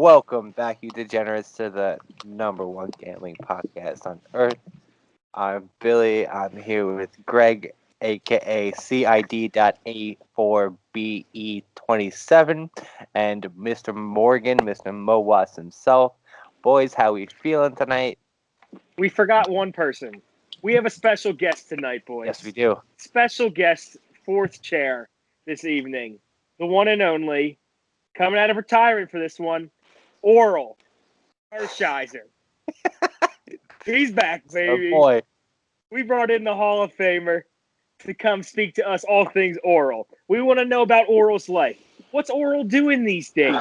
Welcome back, you degenerates, to the number one gambling podcast on earth. I'm Billy. I'm here with Greg, aka CID.A4BE27, and Mr. Morgan, Mr. Mo Watts himself. Boys, how we feeling tonight? We forgot one person. We have a special guest tonight, boys. Yes, we do. Special guest, fourth chair this evening. The one and only, coming out of retirement for this one, Oral Hershiser. He's back, baby. Oh boy. We brought in the Hall of Famer to come speak to us all things Oral. We want to know about Oral's life. What's Oral doing these days?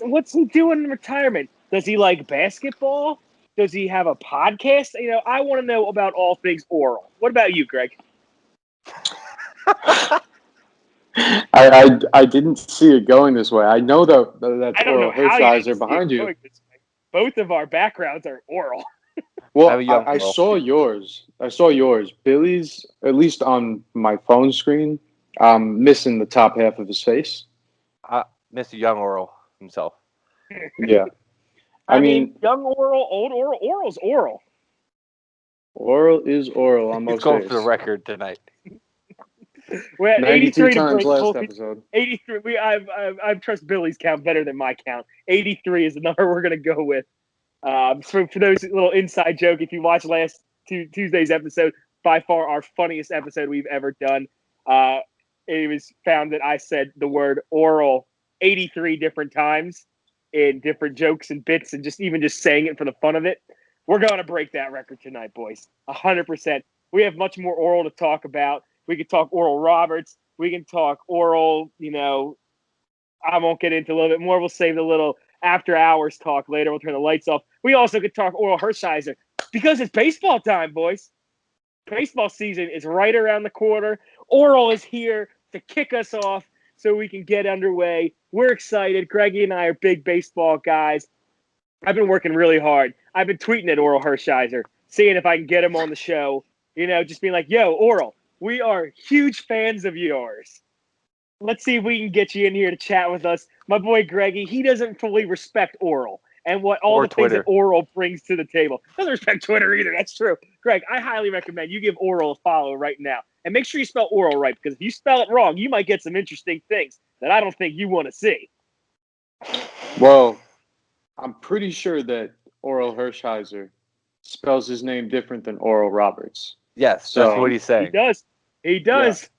What's he doing in retirement? Does he like basketball? Does he have a podcast? I want to know about all things Oral. What about you, Greg? I didn't see it going this way. I know that's Oral Hershiser behind you. Both of our backgrounds are Oral. Well, I saw yours. Billy's, at least on my phone screen, missing the top half of his face. Mr. Young Oral himself. Yeah. I mean, young Oral, old Oral. Oral's Oral. Oral is Oral on most He's going days. for the record tonight. We're at 92 times last episode. 83. I trust Billy's count better than my count. 83 is the number we're going to go with. For those little inside joke, if you watch last Tuesday's episode, by far our funniest episode we've ever done. It was found that I said the word oral 83 different times in different jokes and bits, and just saying it for the fun of it. We're going to break that record tonight, boys. 100%. We have much more Oral to talk about. We could talk Oral Roberts. We can talk Oral, I won't get into a little bit more. We'll save the little after hours talk later. We'll turn the lights off. We also could talk Oral Hershiser because it's baseball time, boys. Baseball season is right around the corner. Oral is here to kick us off so we can get underway. We're excited. Greggy and I are big baseball guys. I've been working really hard. I've been tweeting at Oral Hershiser, seeing if I can get him on the show. Just being like, yo, Oral, we are huge fans of yours. Let's see if we can get you in here to chat with us. My boy Greggy, he doesn't fully respect Oral and what all the things that Oral brings to the table. Doesn't respect Twitter either. That's true. Greg, I highly recommend you give Oral a follow right now. And make sure you spell Oral right, because if you spell it wrong, you might get some interesting things that I don't think you want to see. Well, I'm pretty sure that Oral Hershiser spells his name different than Oral Roberts. Yes, that's what he's saying. He does.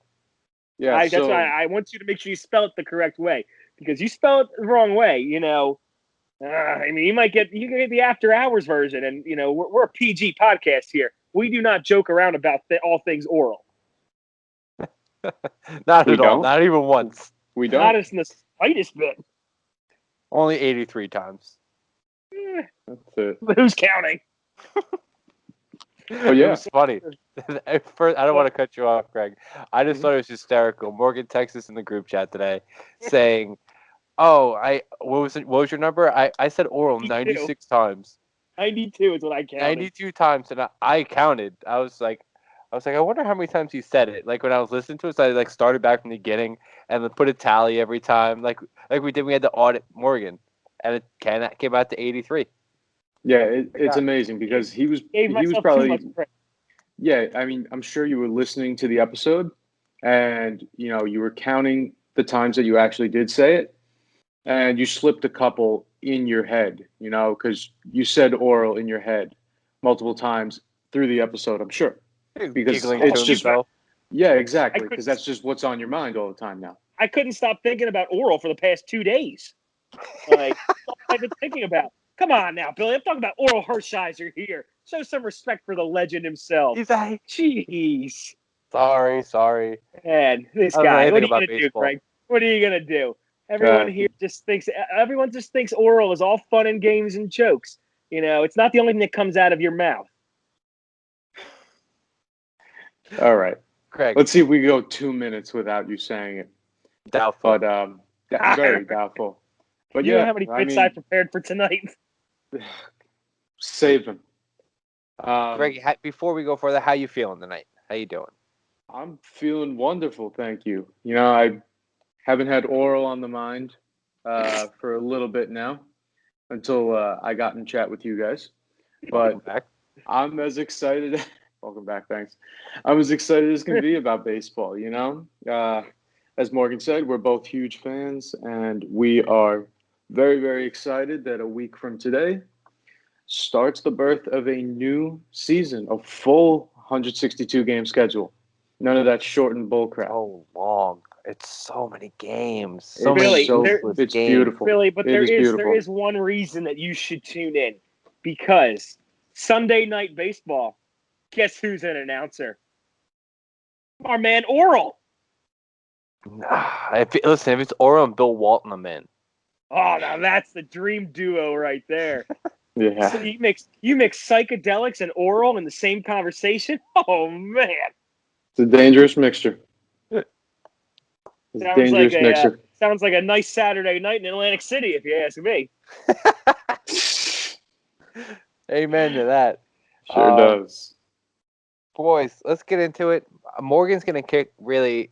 Yeah. That's why I want you to make sure you spell it the correct way, because you spell it the wrong way, you might get the after hours version, and we're a PG podcast here. We do not joke around about all things Oral. Not at all. Not even once. We don't. Not in the slightest bit. Only 83 times. That's it. Who's counting? Oh, yeah. It was funny. First, I don't want to cut you off, Greg. I just thought it was hysterical. Morgan texted us in the group chat today saying, what was your number? I said Oral 96 times. 92 is what I counted. 92 times, and I counted. I was like, I wonder how many times he said it. Like when I was listening to it, so I started back from the beginning and then put a tally every time, like we did. We had to audit Morgan, and it came out to 83. Yeah, it's amazing because he was probably. Yeah, I mean, I'm sure you were listening to the episode, and you were counting the times that you actually did say it, and you slipped a couple in your head, because you said Oral in your head multiple times through the episode. I'm sure. Because it's just exactly, because that's just what's on your mind all the time now. I couldn't stop thinking about Oral for the past 2 days. Like, that's all I've been thinking about. Come on now, Billy. I'm talking about Oral Hershiser here. Show some respect for the legend himself. Jeez. Sorry. Man, this guy. What are you gonna do, Greg? What are you gonna do? Everyone just thinks Oral is all fun and games and jokes. It's not the only thing that comes out of your mouth. All right, Craig. Let's see if we go 2 minutes without you saying it. Doubtful. But very doubtful. But you know how many bits I prepared for tonight? Save them. Greg, before we go further, how you feeling tonight? How you doing? I'm feeling wonderful, thank you. I haven't had Oral on the mind for a little bit now until I got in chat with you guys. Welcome But back. I'm as excited. Welcome back. Thanks. I'm as excited as can be about baseball. As Morgan said, we're both huge fans, and we are very, very excited that a week from today starts the birth of a new season, a full 162 game schedule. None of that shortened bull crap. So long. It's so many games. So It's many Billy, useless it's games. beautiful. Billy, but It is there beautiful. is one reason that you should tune in, because Sunday Night Baseball, guess who's an announcer? Our man Oral. Listen, if it's Oro and Bill Walton, I'm in. Oh, now that's the dream duo right there. Yeah. So you mix psychedelics and Oral in the same conversation. Oh man, It's a dangerous mixture. It's a dangerous mixture. Sounds like a nice Saturday night in Atlantic City, if you ask me. Amen to that. Sure does. Boys, let's get into it. Morgan's gonna really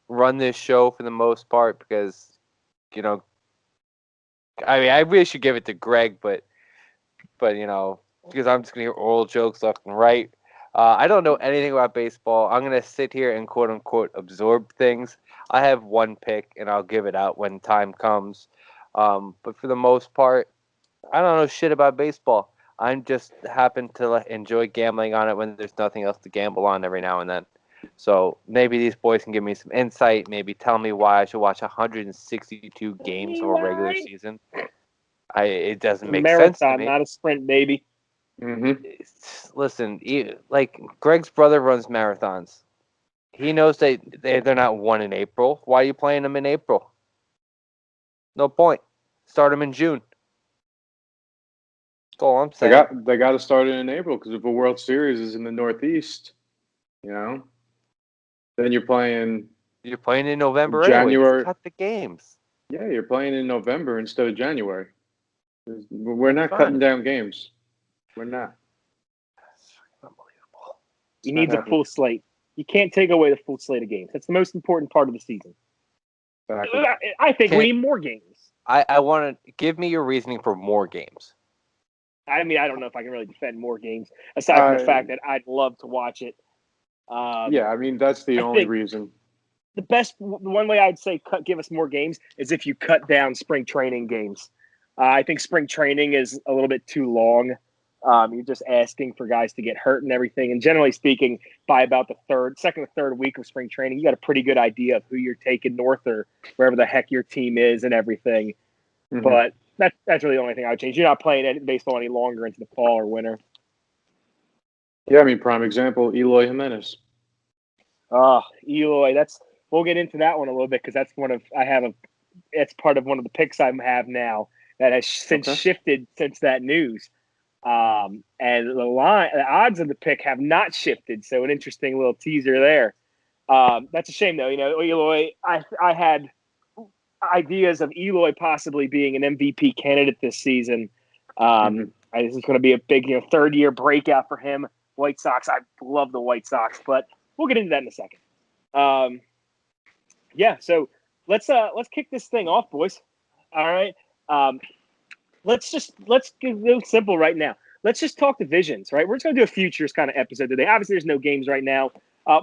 run this show for the most part because, I really should give it to Greg, but because I'm just gonna hear oral jokes left and right. I don't know anything about baseball. I'm gonna sit here and quote unquote absorb things. I have one pick, and I'll give it out when time comes. But for the most part, I don't know shit about baseball. I'm just happen to enjoy gambling on it when there's nothing else to gamble on every now and then. So maybe these boys can give me some insight. Maybe tell me why I should watch 162 games of a regular season. It doesn't make sense to Marathon, me. not a sprint, baby. Mm-hmm. Listen, like Greg's brother runs marathons. He knows they're not won in April. Why are you playing them in April? No point. Start them in June. That's all I'm saying. They got to start it in April because if a World Series is in the Northeast, then you're playing. You're playing in November anyway. January. Just cut the games. Yeah, you're playing in November instead of January. We're not Fine. cutting down games. We're not. Unbelievable. You need the full slate. You can't take away the full slate of games. That's the most important part of the season. Exactly. I think we need more games. I want to give me your reasoning for more games. I mean, I don't know if I can really defend more games aside from the fact that I'd love to watch it. Yeah, I mean that's the only reason. The one way I would say give us more games is if you cut down spring training games. I think spring training is a little bit too long. You're just asking for guys to get hurt and everything. And generally speaking, by about the second or third week of spring training, you got a pretty good idea of who you're taking north or wherever the heck your team is and everything. Mm-hmm. But that's really the only thing I would change. You're not playing baseball any longer into the fall or winter. Yeah, I mean, prime example, Eloy Jimenez. Eloy. We'll get into that one a little bit because that's it's part of one of the picks I have now that has since shifted since that news. And the odds of the pick have not shifted. So an interesting little teaser there. That's a shame though. Eloy, I had ideas of Eloy possibly being an MVP candidate this season. This is going to be a big, third year breakout for him. White Sox. I love the White Sox, but we'll get into that in a second. So let's kick this thing off, boys. All right. Let's go simple right now. Let's just talk divisions, right? We're just gonna do a futures kind of episode today. Obviously, there's no games right now.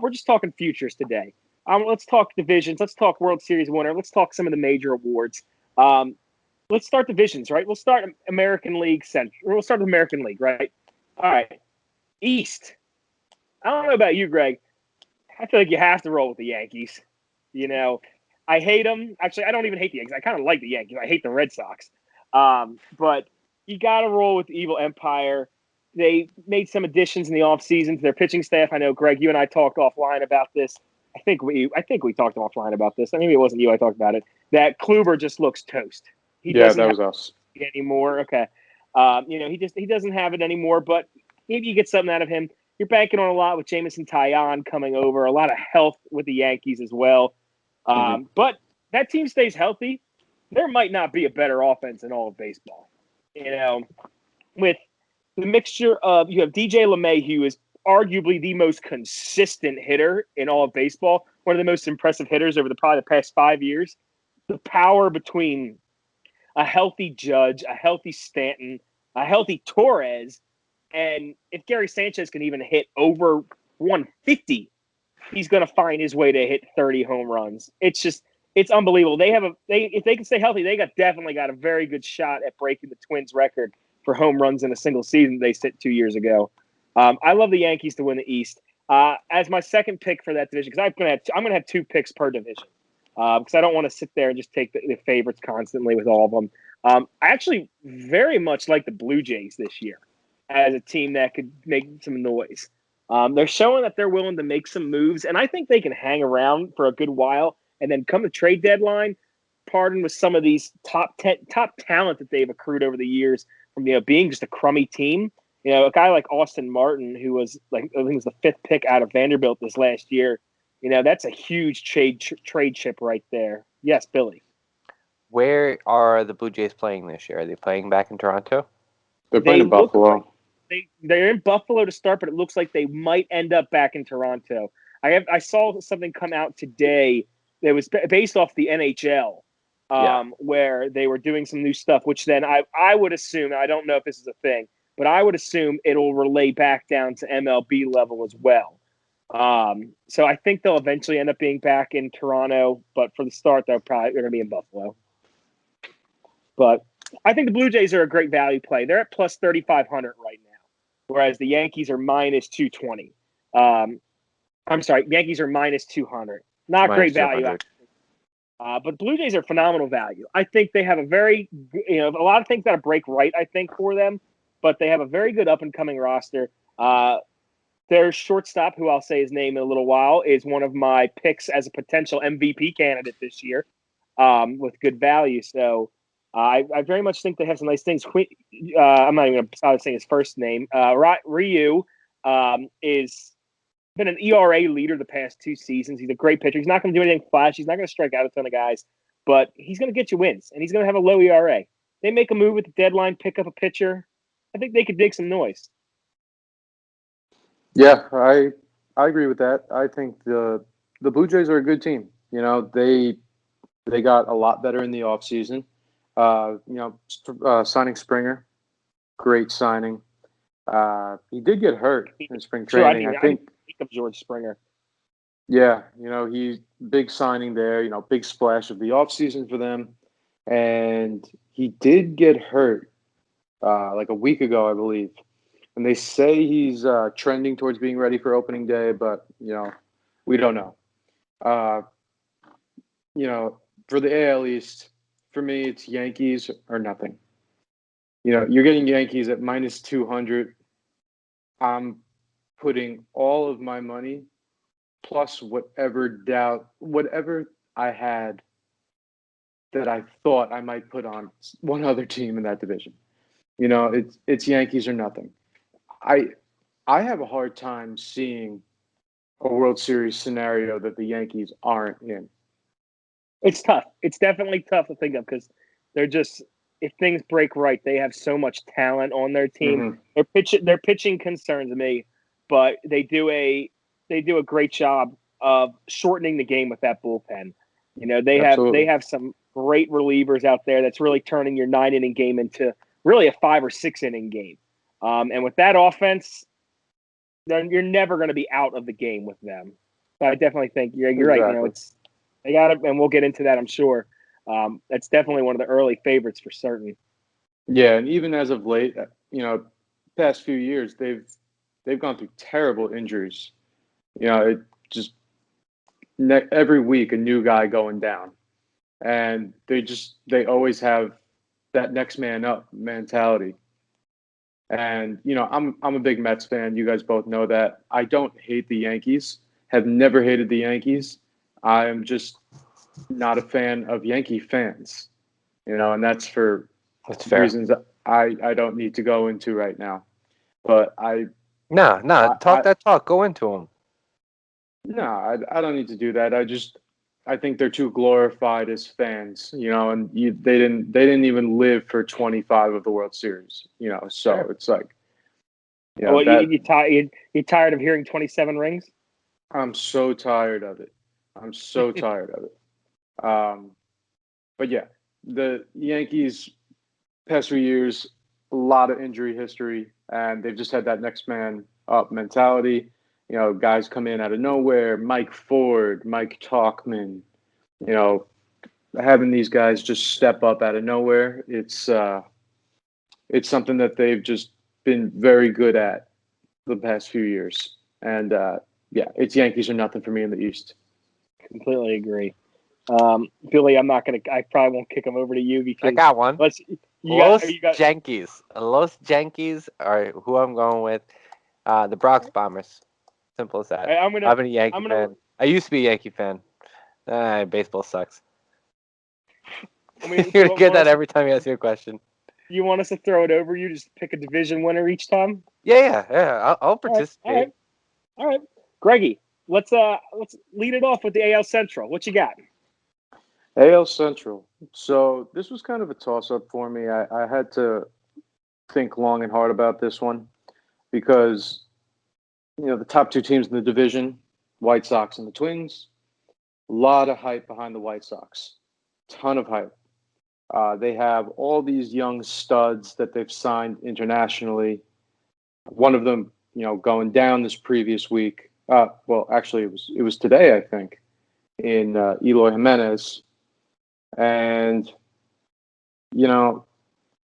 We're just talking futures today. Let's talk divisions. Let's talk World Series winner. Let's talk some of the major awards. Let's start divisions, right? We'll start American League Central. We'll start with American League, right? All right. East. I don't know about you, Greg. I feel like you have to roll with the Yankees. I hate them. Actually, I don't even hate the Yankees. I kind of like the Yankees. I hate the Red Sox. But you got to roll with the Evil Empire. They made some additions in the offseason to their pitching staff. I know, Greg, you and I talked offline about this. I think we talked offline about this. Maybe it wasn't you. I talked about it. That Kluber just looks toast. That was us. Anymore. Okay. He doesn't have it anymore, but maybe you get something out of him. You're banking on a lot with Jameson Taillon coming over, a lot of health with the Yankees as well. But that team stays healthy. There might not be a better offense in all of baseball. With the mixture of, you have DJ LeMahieu, who is arguably the most consistent hitter in all of baseball, one of the most impressive hitters over probably the past 5 years. The power between a healthy Judge, a healthy Stanton, a healthy Torres, and if Gary Sanchez can even hit over 150, he's going to find his way to hit 30 home runs. It's unbelievable. If they can stay healthy, they definitely got a very good shot at breaking the Twins record for home runs in a single season they set 2 years ago. I love the Yankees to win the East. As my second pick for that division, because I'm gonna have 2 picks per division, because I don't want to sit there and just take the favorites constantly with all of them. I actually very much like the Blue Jays this year as a team that could make some noise. They're showing that they're willing to make some moves, and I think they can hang around for a good while. And then come the trade deadline, pardon with some of these top talent that they've accrued over the years from being just a crummy team. A guy like Austin Martin, who was I think was the 5th pick out of Vanderbilt this last year. That's a huge trade chip right there. Yes, Billy. Where are the Blue Jays playing this year? Are they playing back in Toronto? They're playing in Buffalo. They're in Buffalo to start, but it looks like they might end up back in Toronto. I saw something come out today that was based off the NHL, where they were doing some new stuff, which then I would assume, I don't know if this is a thing, but I would assume it'll relay back down to MLB level as well. So I think they'll eventually end up being back in Toronto, but for the start, they're going to be in Buffalo. But I think the Blue Jays are a great value play. They're at plus 3,500 right now, whereas the Yankees are minus 220. I'm sorry, Yankees are minus 200. Not great value. But Blue Jays are phenomenal value. I think they have a very, a lot of things got to break right, I think, for them, but they have a very good up-and-coming roster. Their shortstop, who I'll say his name in a little while, is one of my picks as a potential MVP candidate this year with good value. So I very much think they have some nice things. I'm not even going to bother saying his first name. Ryu is been an ERA leader the past 2 seasons. He's a great pitcher. He's not going to do anything flashy. He's not going to strike out a ton of guys, but he's going to get you wins, and he's going to have a low ERA. They make a move at the deadline, pick up a pitcher. I think they could dig some noise. Yeah, I agree with that. I think the Blue Jays are a good team. They got a lot better in the offseason. Signing Springer, great signing. He did get hurt in spring training. I think of George Springer. Yeah, he's big signing there. Big splash of the offseason for them, and he did get hurt like a week ago, I believe. And they say he's trending towards being ready for opening day, but we don't know. For the AL East, for me, it's Yankees or nothing. You're getting Yankees at minus 200. I'm putting all of my money plus whatever I had that I thought I might put on one other team in that division. It's Yankees or nothing. I have a hard time seeing a World Series scenario that the Yankees aren't in. It's tough. It's definitely tough to think of because they're just, if things break right, they have so much talent on their team. Mm-hmm. Their pitching concerns me, but they do a great job of shortening the game with that bullpen. They have some great relievers out there that's really turning your 9-inning game into really a 5 or 6 inning game. And with that offense, you're never going to be out of the game with them. But I definitely think you're exactly. Right. They got it, and we'll get into that, I'm sure. That's definitely one of the early favorites for certain. Yeah, and even as of late, past few years, they've gone through terrible injuries. It just every week a new guy going down, and they always have that next man up mentality. And I'm a big Mets fan. You guys both know that. I don't hate the Yankees. Have never hated the Yankees. I am just not a fan of Yankee fans. And that's for reasons I don't need to go into right now. But talk. Go into them. No, I don't need to do that. I think they're too glorified as fans, and they didn't even live for 25 of the World Series, so sure. It's like, you tired of hearing 27 rings? I'm so tired of it. I'm so tired of it. But yeah, the Yankees past few years, a lot of injury history, and they've just had that next man up mentality. You know, guys come in out of nowhere. Mike Ford, Mike Talkman. You know, having these guys just step up out of nowhere. It's something that they've just been very good at the past few years. And yeah, it's Yankees or nothing for me in the East. Completely agree. Billy, I probably won't him over to you because I got one. let's Los Yankees. Los Yankees are who I'm going with. The Bronx Bombers. Simple as that. I'm a Yankee fan. I used to be a Yankee fan. Baseball sucks. You're gonna get that every time you ask me a question. You want us to throw it over you? Just pick a division winner each time? Yeah. I'll participate. All right. Greggy, let's lead it off with the AL Central. What you got? AL Central. So this was kind of a toss-up for me. I had to think long and hard about this one because, you know, the top two teams in the division, White Sox and the Twins, a lot of hype behind the White Sox. Ton of hype. They have all these young studs that they've signed internationally. One of them, you know, going down this previous week. Well, actually, it was today, I think, in Eloy Jimenez. And, you know,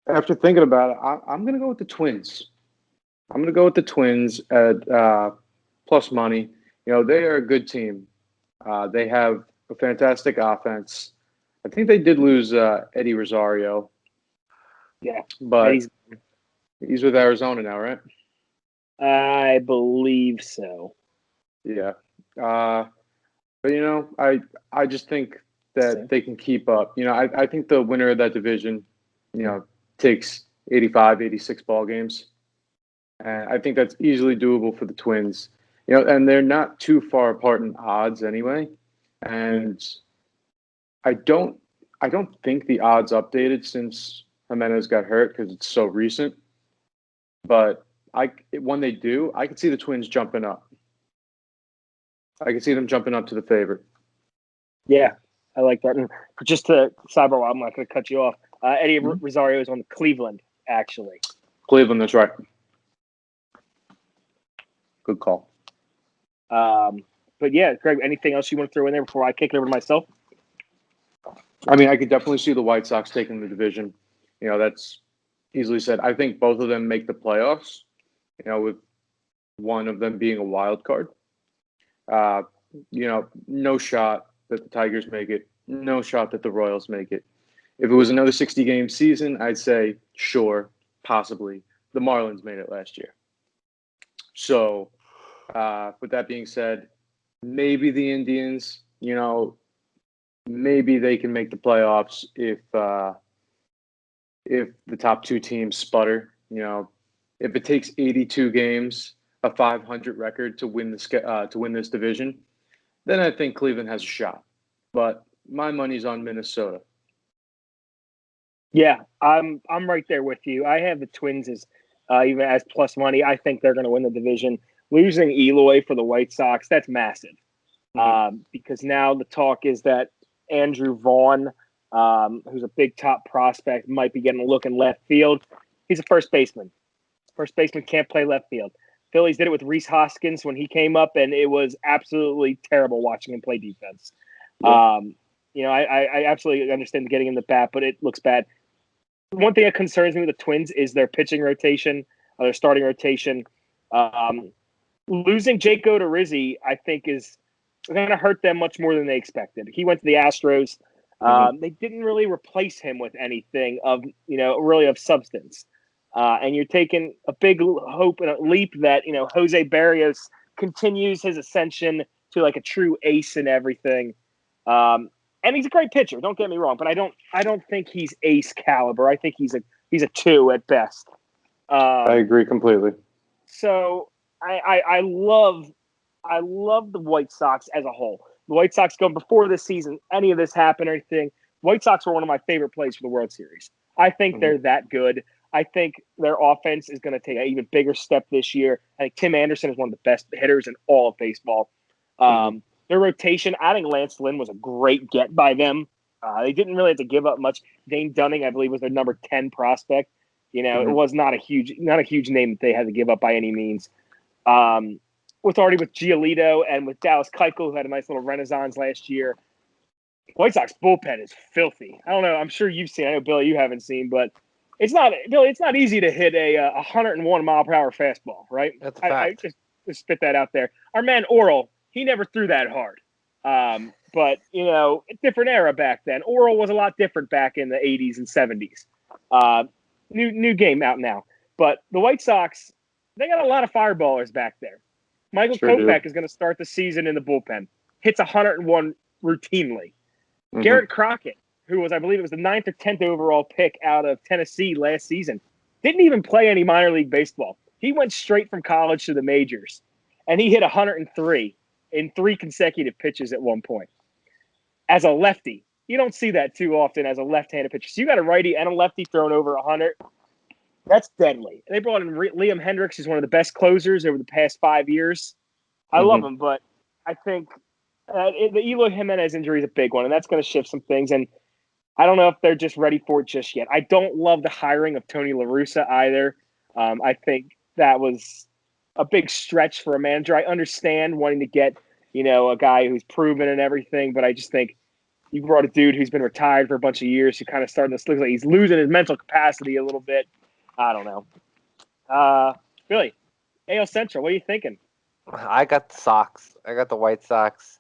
after thinking about it, I'm going to go with the Twins. I'm going to go with the Twins at plus money. You know, they are a good team. They have a fantastic offense. I think they did lose Eddie Rosario. Yeah, but he's with Arizona now, right? I believe so. Yeah. But you know, I just think that they can keep up. You know, I think the winner of that division, you know, takes 85, 86 ball games. And I think that's easily doable for the Twins. You know, and they're not too far apart in odds anyway. And I don't think the odds updated since Jimenez got hurt because it's so recent. But when they do, I can see the Twins jumping up. I can see them jumping up to the favorite. Yeah, I like that. And just to sidebar, I'm not going to cut you off. Eddie Rosario is on Cleveland, actually. Cleveland, that's right. Good call. But yeah, Greg, anything else you want to throw in there before I kick it over to myself? I mean, I could definitely see the White Sox taking the division. You know, that's easily said. I think both of them make the playoffs, you know, with one of them being a wild card. You know, no shot that the Tigers make it. No shot that the Royals make it. If it was another 60-game season, I'd say, sure, possibly. The Marlins made it last year. So, with that being said, maybe the Indians, you know, maybe they can make the playoffs if the top two teams sputter. You know, if it takes 82 games, a 500 record to win this division, then I think Cleveland has a shot. But my money's on Minnesota. Yeah, I'm right there with you. I have the Twins as even as plus money. I think they're going to win the division. Losing Eloy for the White Sox, that's massive. Because now the talk is that Andrew Vaughn, who's a big top prospect, might be getting a look in left field. He's a first baseman. First baseman can't play left field. Phillies did it with Rhys Hoskins when he came up, and it was absolutely terrible watching him play defense. Yeah. You know, I absolutely understand getting in the bat, but it looks bad. One thing that concerns me with the Twins is their pitching rotation, their starting rotation. Losing Jake Odorizzi, I think, is going to hurt them much more than they expected. He went to the Astros. They didn't really replace him with anything of, you know, really of substance. And you're taking a big hope and a leap that, you know, Jose Barrios continues his ascension to like a true ace and everything. And he's a great pitcher. Don't get me wrong, but I don't think he's ace caliber. I think he's a 2 at best. I agree completely. So I love the White Sox as a whole. The White Sox going before this season, any of this happened or anything. White Sox were one of my favorite plays for the World Series. I think they're that good. I think their offense is going to take an even bigger step this year. I think Tim Anderson is one of the best hitters in all of baseball. Their rotation, adding Lance Lynn was a great get by them. They didn't really have to give up much. Dane Dunning, I believe, was their number 10 prospect. It was not a huge name that they had to give up by any means. With Giolito and with Dallas Keuchel, who had a nice little renaissance last year. White Sox bullpen is filthy. I don't know. I'm sure you've seen. I know, Billy, you haven't seen, but it's not easy to hit a 101 mile per hour fastball, right? That's a fact. I just spit that out there. Our man Oral, he never threw that hard. But different era back then. Oral was a lot different back in the 80s and 70s. New game out now. But the White Sox, they got a lot of fireballers back there. Michael Kopech is going to start the season in the bullpen. Hits 101 routinely. Garrett Crockett, who was, I believe it was the 9th or 10th overall pick out of Tennessee last season, didn't even play any minor league baseball. He went straight from college to the majors, and he hit 103 in 3 consecutive pitches at one point. As a lefty, you don't see that too often as a left-handed pitcher. So you got a righty and a lefty thrown over 100. That's deadly. And they brought in Liam Hendricks, who's one of the best closers over the past 5 years. I love him, but I think the Eloy Jimenez injury is a big one, and that's going to shift some things. And I don't know if they're just ready for it just yet. I don't love the hiring of Tony La Russa either. I think that was a big stretch for a manager. I understand wanting to get, a guy who's proven and everything, but I just think you brought a dude who's been retired for a bunch of years who kind of starting to look like he's losing his mental capacity a little bit. I don't know. Billy, AL Central, what are you thinking? I got the Sox. I got the White Sox.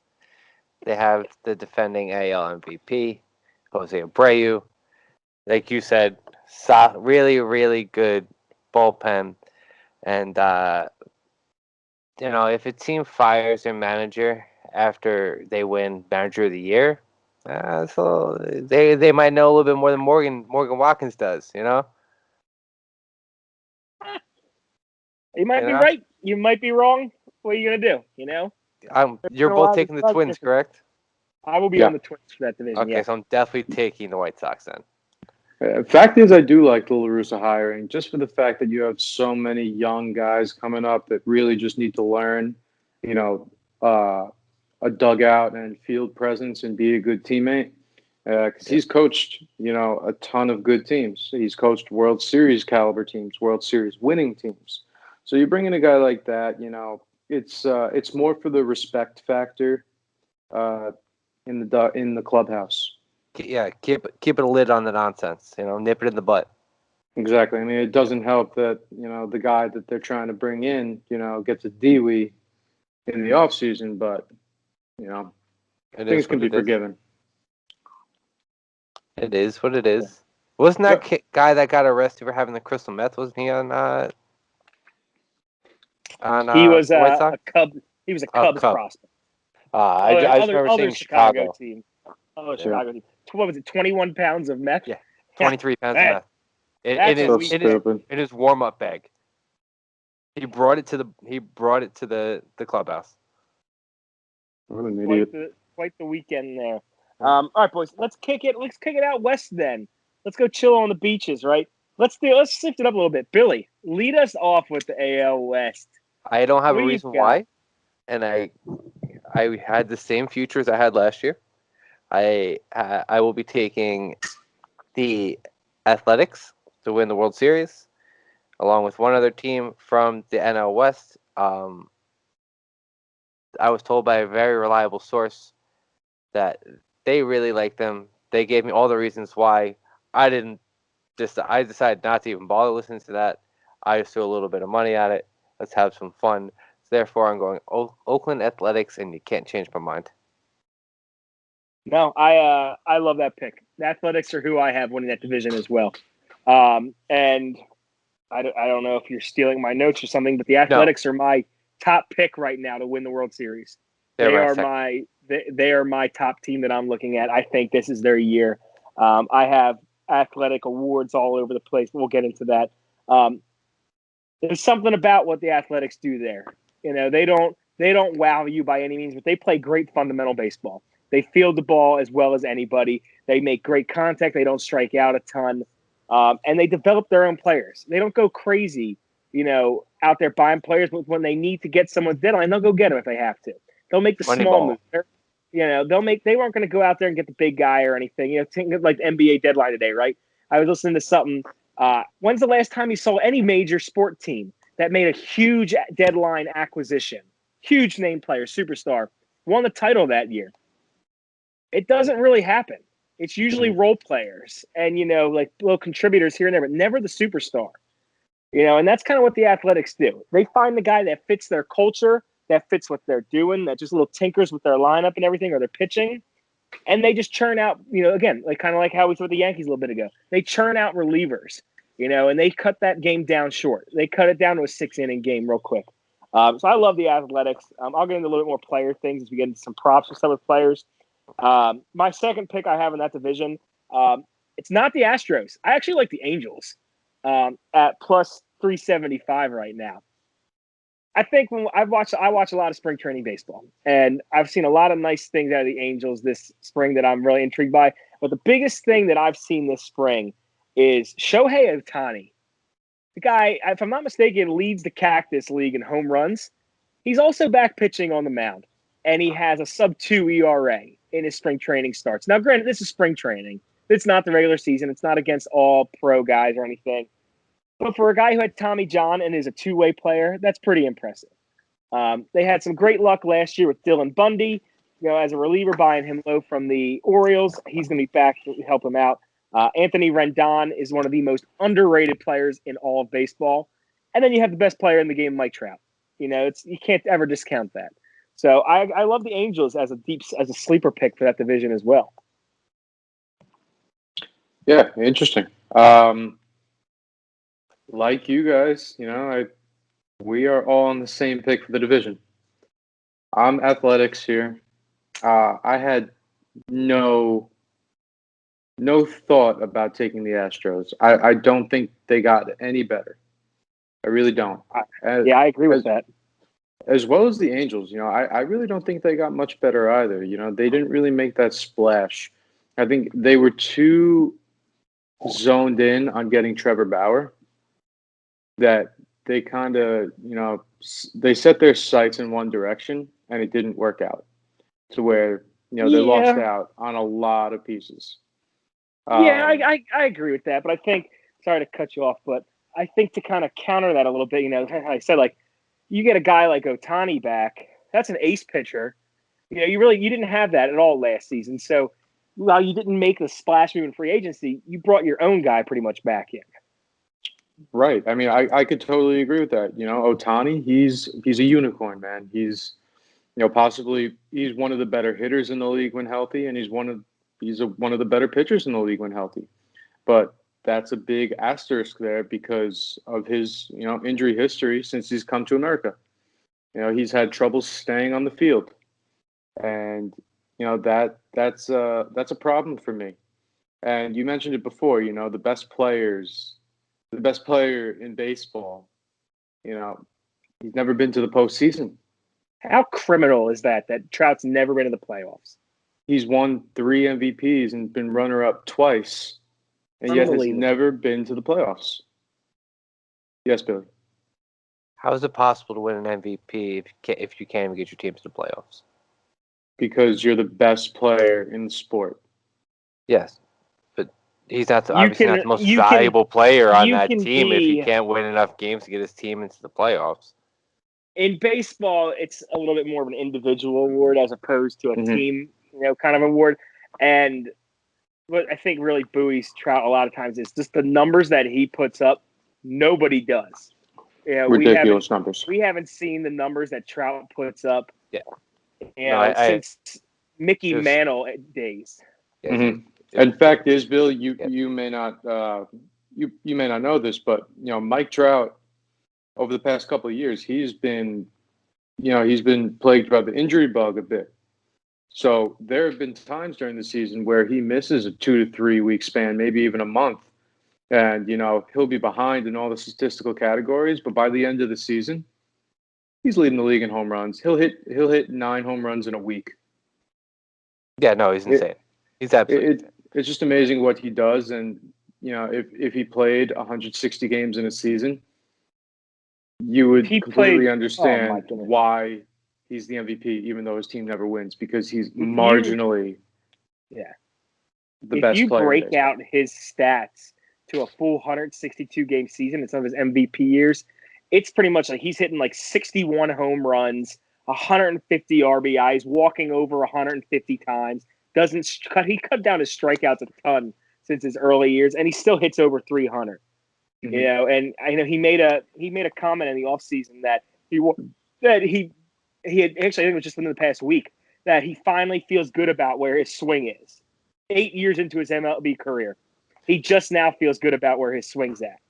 They have the defending AL MVP, Jose Abreu. Like you said, really, really good bullpen. And, if a team fires their manager after they win Manager of the Year, so they might know a little bit more than Morgan Watkins does, You might be right. You might be wrong. What are you going to do, You're both taking the Twins, correct? I will be on the Twins for that division. Okay, so I'm definitely taking the White Sox then. Fact is, I do like the La Russa hiring, just for the fact that you have so many young guys coming up that really just need to learn, a dugout and field presence and be a good teammate. Because he's coached, a ton of good teams. He's coached World Series caliber teams, World Series winning teams. So you bring in a guy like that, it's more for the respect factor in the clubhouse. Yeah, keep a lid on the nonsense. Nip it in the butt. Exactly. I mean, it doesn't help that the guy that they're trying to bring in, gets a DWI in the off season, but things can be forgiven. It is what it is. Wasn't that guy that got arrested for having the crystal meth? Wasn't he on? He was White Sox? a Cub. He was a Cubs prospect. I just remember seeing Chicago team. Oh, Chicago team. What was it? 21 pounds of meth. Yeah, 23 pounds of meth. In his warm-up bag. He brought it to the clubhouse. What an idiot! Quite the weekend there. All right, boys. Let's kick it out west then. Let's go chill on the beaches, right? Let's shift it up a little bit. Billy, lead us off with the AL West. I don't have a reason why, and I had the same futures I had last year. I will be taking the Athletics to win the World Series, along with one other team from the NL West. I was told by a very reliable source that they really like them. They gave me all the reasons why. I decided not to even bother listening to that. I just threw a little bit of money at it. Let's have some fun. So therefore, I'm going Oakland Athletics, and you can't change my mind. No, I love that pick. The Athletics are who I have winning that division as well. And I don't know if you're stealing my notes or something, but the Athletics are my top pick right now to win the World Series. They are my top team that I'm looking at. I think this is their year. I have athletic awards all over the place. We'll get into that. There's something about what the Athletics do there. They don't wow you by any means, but they play great fundamental baseball. They field the ball as well as anybody. They make great contact. They don't strike out a ton. And they develop their own players. They don't go crazy, out there buying players, but when they need to get someone's deadline, they'll go get them if they have to. They'll make the small move. They weren't going to go out there and get the big guy or anything. Think of like the NBA deadline today, right? I was listening to something. When's the last time you saw any major sport team that made a huge deadline acquisition, huge name player, superstar, won the title that year? It doesn't really happen. It's usually role players and, like little contributors here and there, but never the superstar. And that's kind of what the Athletics do. They find the guy that fits their culture, that fits what they're doing, that just little tinkers with their lineup and everything or their pitching. And they just churn out, again, like kind of like how we saw with the Yankees a little bit ago. They churn out relievers, and they cut that game down short. They cut it down to a 6-inning game real quick. So I love the Athletics. I'll get into a little bit more player things as we get into some props for some of the players. My second pick I have in that division, it's not the Astros. I actually like the Angels at plus 375 right now. I think when I watch a lot of spring training baseball, and I've seen a lot of nice things out of the Angels this spring that I'm really intrigued by. But the biggest thing that I've seen this spring is Shohei Ohtani. The guy, if I'm not mistaken, leads the Cactus League in home runs. He's also back pitching on the mound, and he has a sub-2 ERA in his spring training starts. Now, granted, this is spring training. It's not the regular season. It's not against all pro guys or anything. But for a guy who had Tommy John and is a two-way player, that's pretty impressive. They had some great luck last year with Dylan Bundy, as a reliever, buying him low from the Orioles. He's going to be back to help him out. Anthony Rendon is one of the most underrated players in all of baseball. And then you have the best player in the game, Mike Trout. You can't ever discount that. So I love the Angels as a sleeper pick for that division as well. Yeah, interesting. Like you guys, we are all on the same pick for the division. I'm Athletics here. I had no thought about taking the Astros. I don't think they got any better. I really don't. I agree with that. As well as the Angels, I really don't think they got much better either. They didn't really make that splash. I think they were too zoned in on getting Trevor Bauer that they kind of, they set their sights in one direction and it didn't work out to where, they lost out on a lot of pieces. I agree with that. But I think, sorry to cut you off, but I think to kind of counter that a little bit, I said, like, you get a guy like Ohtani back, that's an ace pitcher. You didn't have that at all last season. So while you didn't make the splash move in free agency, you brought your own guy pretty much back in. Right. I mean, I could totally agree with that. Ohtani, he's a unicorn, man. He's, possibly he's one of the better hitters in the league when healthy, and he's one of the better pitchers in the league when healthy. But that's a big asterisk there because of his, injury history since he's come to America. He's had trouble staying on the field, and that's a problem for me. And you mentioned it before. The best player in baseball, he's never been to the postseason. How criminal is that Trout's never been in the playoffs? He's won 3 MVPs and been runner-up twice, and yet has never been to the playoffs. Yes, Billy. How is it possible to win an MVP if you can't even get your team to the playoffs? Because you're the best player in the sport. Yes. He's obviously not the most valuable player on that team if he can't win enough games to get his team into the playoffs. In baseball, it's a little bit more of an individual award as opposed to a team, kind of award. And what I think really buoys Trout a lot of times is just the numbers that he puts up. Nobody does. Ridiculous numbers. We haven't seen the numbers that Trout puts up. Yeah. Since Mickey Mantle days. Yes. Mm-hmm. In fact, is Bill, you may not you may not know this, but Mike Trout over the past couple of years, he's been plagued by the injury bug a bit. So there have been times during the season where he misses a 2 to 3 week span, maybe even a month, and he'll be behind in all the statistical categories. But by the end of the season, he's leading the league in home runs. He'll hit 9 home runs in a week. Yeah, no, he's insane. He's absolutely insane. It's just amazing what he does, and if he played 160 games in a season, you would completely understand why he's the MVP, even though his team never wins, because he's marginally the best player. If you break in out his stats to a full 162 game season in some of his MVP years, it's pretty much like he's hitting like 61 home runs, 150 RBIs, walking over 150 times. He cut down his strikeouts a ton since his early years, and he still hits over 300. Mm-hmm. You know, and I know he made a comment in the offseason that he had actually, I think it was just within the past week, that he finally feels good about where his swing is. 8 years into his MLB career, he just now feels good about where his swing's at.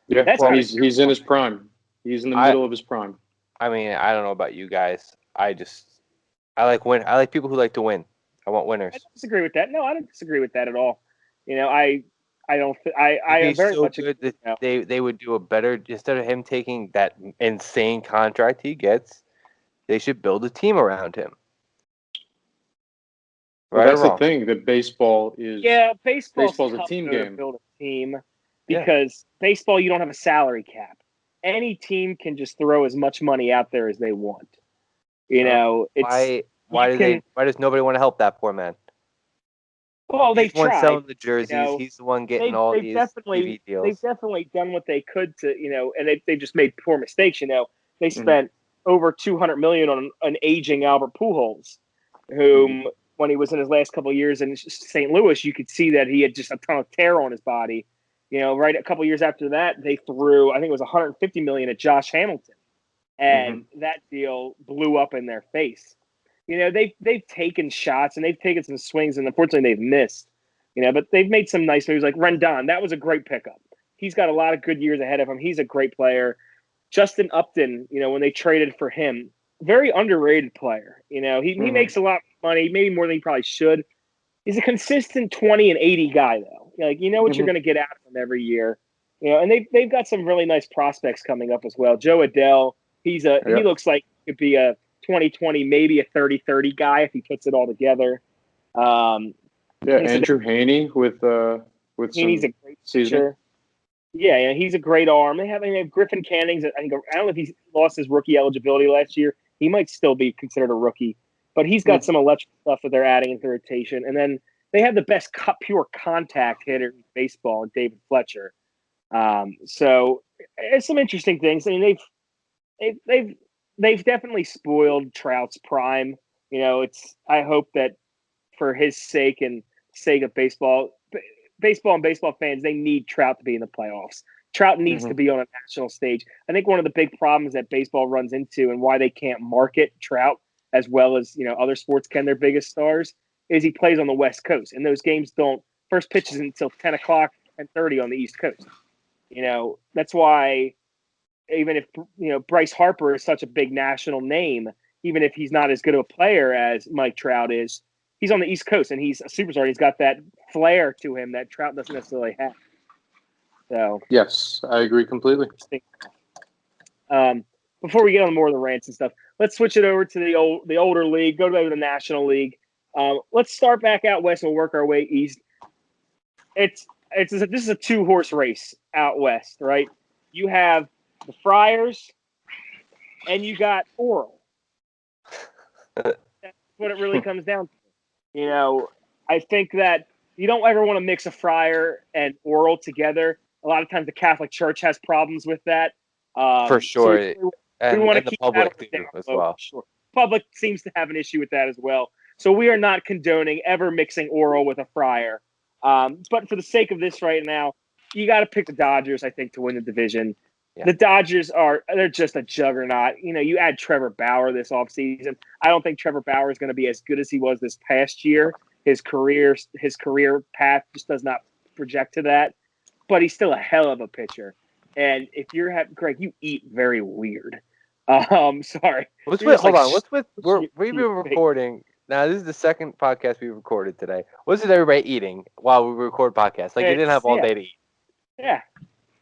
Yeah, he's in his prime. He's in the middle of his prime. I mean, I don't know about you guys. I like people who like to win. I want winners. I don't disagree with that. No, I don't disagree with that at all. You know, I He's very so much good agree, that they would do a better, instead of him taking that insane contract he gets, they should build a team around him. Well, that's the thing that baseball is. Yeah, baseball's a team game. To build a team because baseball, you don't have a salary cap. Any team can just throw as much money out there as they want. You know, why does nobody want to help that poor man? Well, they've He's the one tried. selling the jerseys. He's the one getting all these TV deals. They've definitely done what they could to, you know, and they just made poor mistakes. You know, they spent over $200 million on an aging Albert Pujols, whom when he was in his last couple of years in St. Louis, you could see that he had just a ton of tear on his body. You know, right a couple of years after that, they threw, I think it was $150 million at Josh Hamilton, and that deal blew up in their face. You know, they've taken shots and they've taken some swings, and unfortunately they've missed. You know, but they've made some nice moves like Rendon. That was a great pickup. He's got a lot of good years ahead of him. He's a great player. Justin Upton, you know, when they traded for him, very underrated player. You know, he makes a lot of money, maybe more than he probably should. He's a consistent 20 and 80 guy, though. Like, you know what you're going to get out of him every year. You know, and they've got some really nice prospects coming up as well. Joe Adele, he looks like he could be a 2020, maybe a 30-30 guy if he puts it all together. Andrew Haney with Haney's a great pitcher. Yeah, he's a great arm. They have Griffin Canning's. I don't know if he lost his rookie eligibility last year. He might still be considered a rookie, but he's got some electric stuff that they're adding into rotation. And then they have the best pure contact hitter in baseball, David Fletcher. So it's some interesting things. I mean, they've definitely spoiled Trout's prime. You know, I hope that for his sake and sake of baseball and baseball fans, they need Trout to be in the playoffs. Trout needs to be on a national stage. I think one of the big problems that baseball runs into and why they can't market Trout as well as, you know, other sports can, their biggest stars, is he plays on the West Coast. And those games first pitch is until 10 o'clock, 10:30 on the East Coast. You know, that's why even if, you know, Bryce Harper is such a big national name, even if he's not as good of a player as Mike Trout is, he's on the East Coast and he's a superstar. He's got that flair to him that Trout doesn't necessarily have. So yes, I agree completely. Before we get on more of the rants and stuff, let's switch it over to the older league. Go to the National League. Let's start back out west and we'll work our way east. This is a 2-horse race out west, right? You have the Friars and you got Oral. That's what it really comes down to. You know, I think that you don't ever want to mix a Friar and Oral together. A lot of times the Catholic Church has problems with that. For sure. So we want to keep the public do as well. Sure. Public seems to have an issue with that as well. So we are not condoning ever mixing Oral with a Friar. But for the sake of this right now, you got to pick the Dodgers, I think, to win the division. Yeah. The Dodgers they're just a juggernaut. You know, you add Trevor Bauer this offseason. I don't think Trevor Bauer is going to be as good as he was this past year. His career path just does not project to that. But he's still a hell of a pitcher. And if you're Greg, you eat very weird. Sorry. Hold on. We've been recording. Now, this is the second podcast we recorded today. What's everybody eating while we record podcasts? Like, they didn't have all day to eat. Yeah.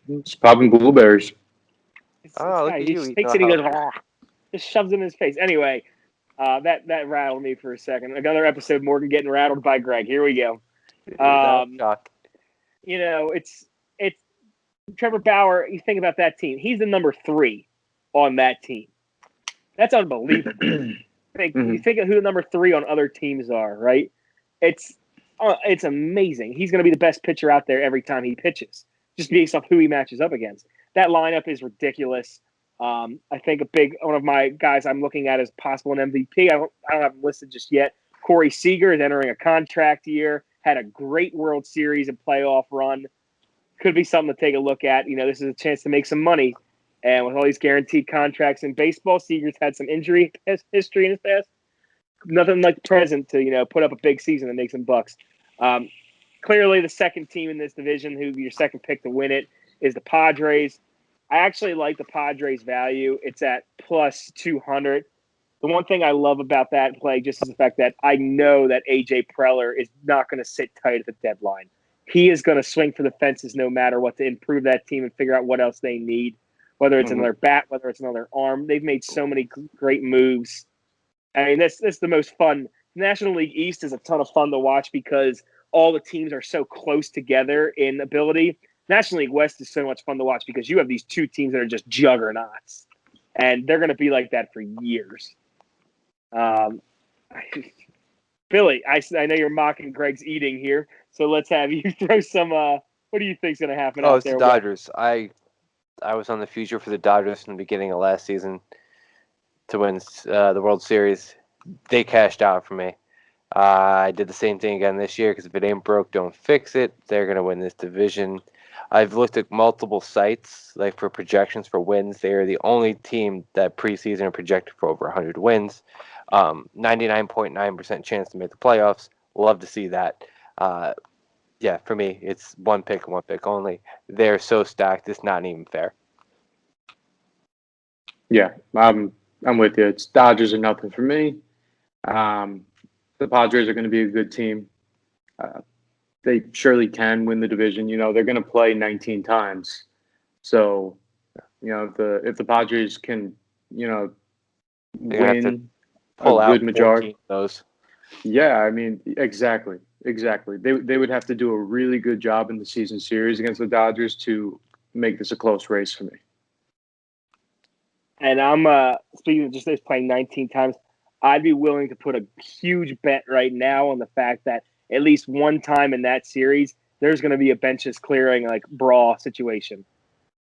It's popping blueberries. Look at you. He takes it, he goes, just shoves it in his face. Anyway, that rattled me for a second. Another episode, Morgan getting rattled by Greg. Here we go. You know, it's Trevor Bauer. You think about that team. He's the number 3 on that team. That's unbelievable. You think of who the number 3 on other teams are, right? It's amazing. He's going to be the best pitcher out there every time he pitches, just based off who he matches up against. That lineup is ridiculous. I think one of my guys I'm looking at as possible an MVP. I don't have him listed just yet. Corey Seager is entering a contract year. Had a great World Series and playoff run. Could be something to take a look at. This is a chance to make some money. And with all these guaranteed contracts in baseball, Seager's had some injury history in his past. Nothing like the present to, put up a big season and make some bucks. Clearly, the second team in this division, who your second pick to win it, is the Padres. I actually like the Padres value. It's at plus 200. The one thing I love about that play just is the fact that I know that A.J. Preller is not going to sit tight at the deadline. He is going to swing for the fences no matter what to improve that team and figure out what else they need, whether it's another bat, whether it's another arm. They've made so many great moves. I mean, this is the most fun. National League East is a ton of fun to watch because all the teams are so close together in ability. National League West is so much fun to watch because you have these two teams that are just juggernauts, and they're going to be like that for years. Billy, I know you're mocking Greg's eating here, so let's have you throw some. What do you think's going to happen out it's there? The Dodgers. I was on the future for the Dodgers from the beginning of last season to win the World Series. They cashed out for me. I did the same thing again this year because if it ain't broke, don't fix it. They're going to win this division. I've looked at multiple sites like for projections for wins. They are the only team that preseason are projected for over 100 wins. 99.9% chance to make the playoffs. Love to see that. Yeah, for me, it's one pick only. They're so stacked, it's not even fair. Yeah, I'm with you. It's Dodgers or nothing for me. The Padres are going to be a good team. They surely can win the division. They're going to play 19 times. So, if the Padres can, win a good majority of those. Yeah, I mean, exactly. They would have to do a really good job in the season series against the Dodgers to make this a close race for me. And I'm speaking of just this playing 19 times, I'd be willing to put a huge bet right now on the fact that at least one time in that series, there's going to be a benches clearing like brawl situation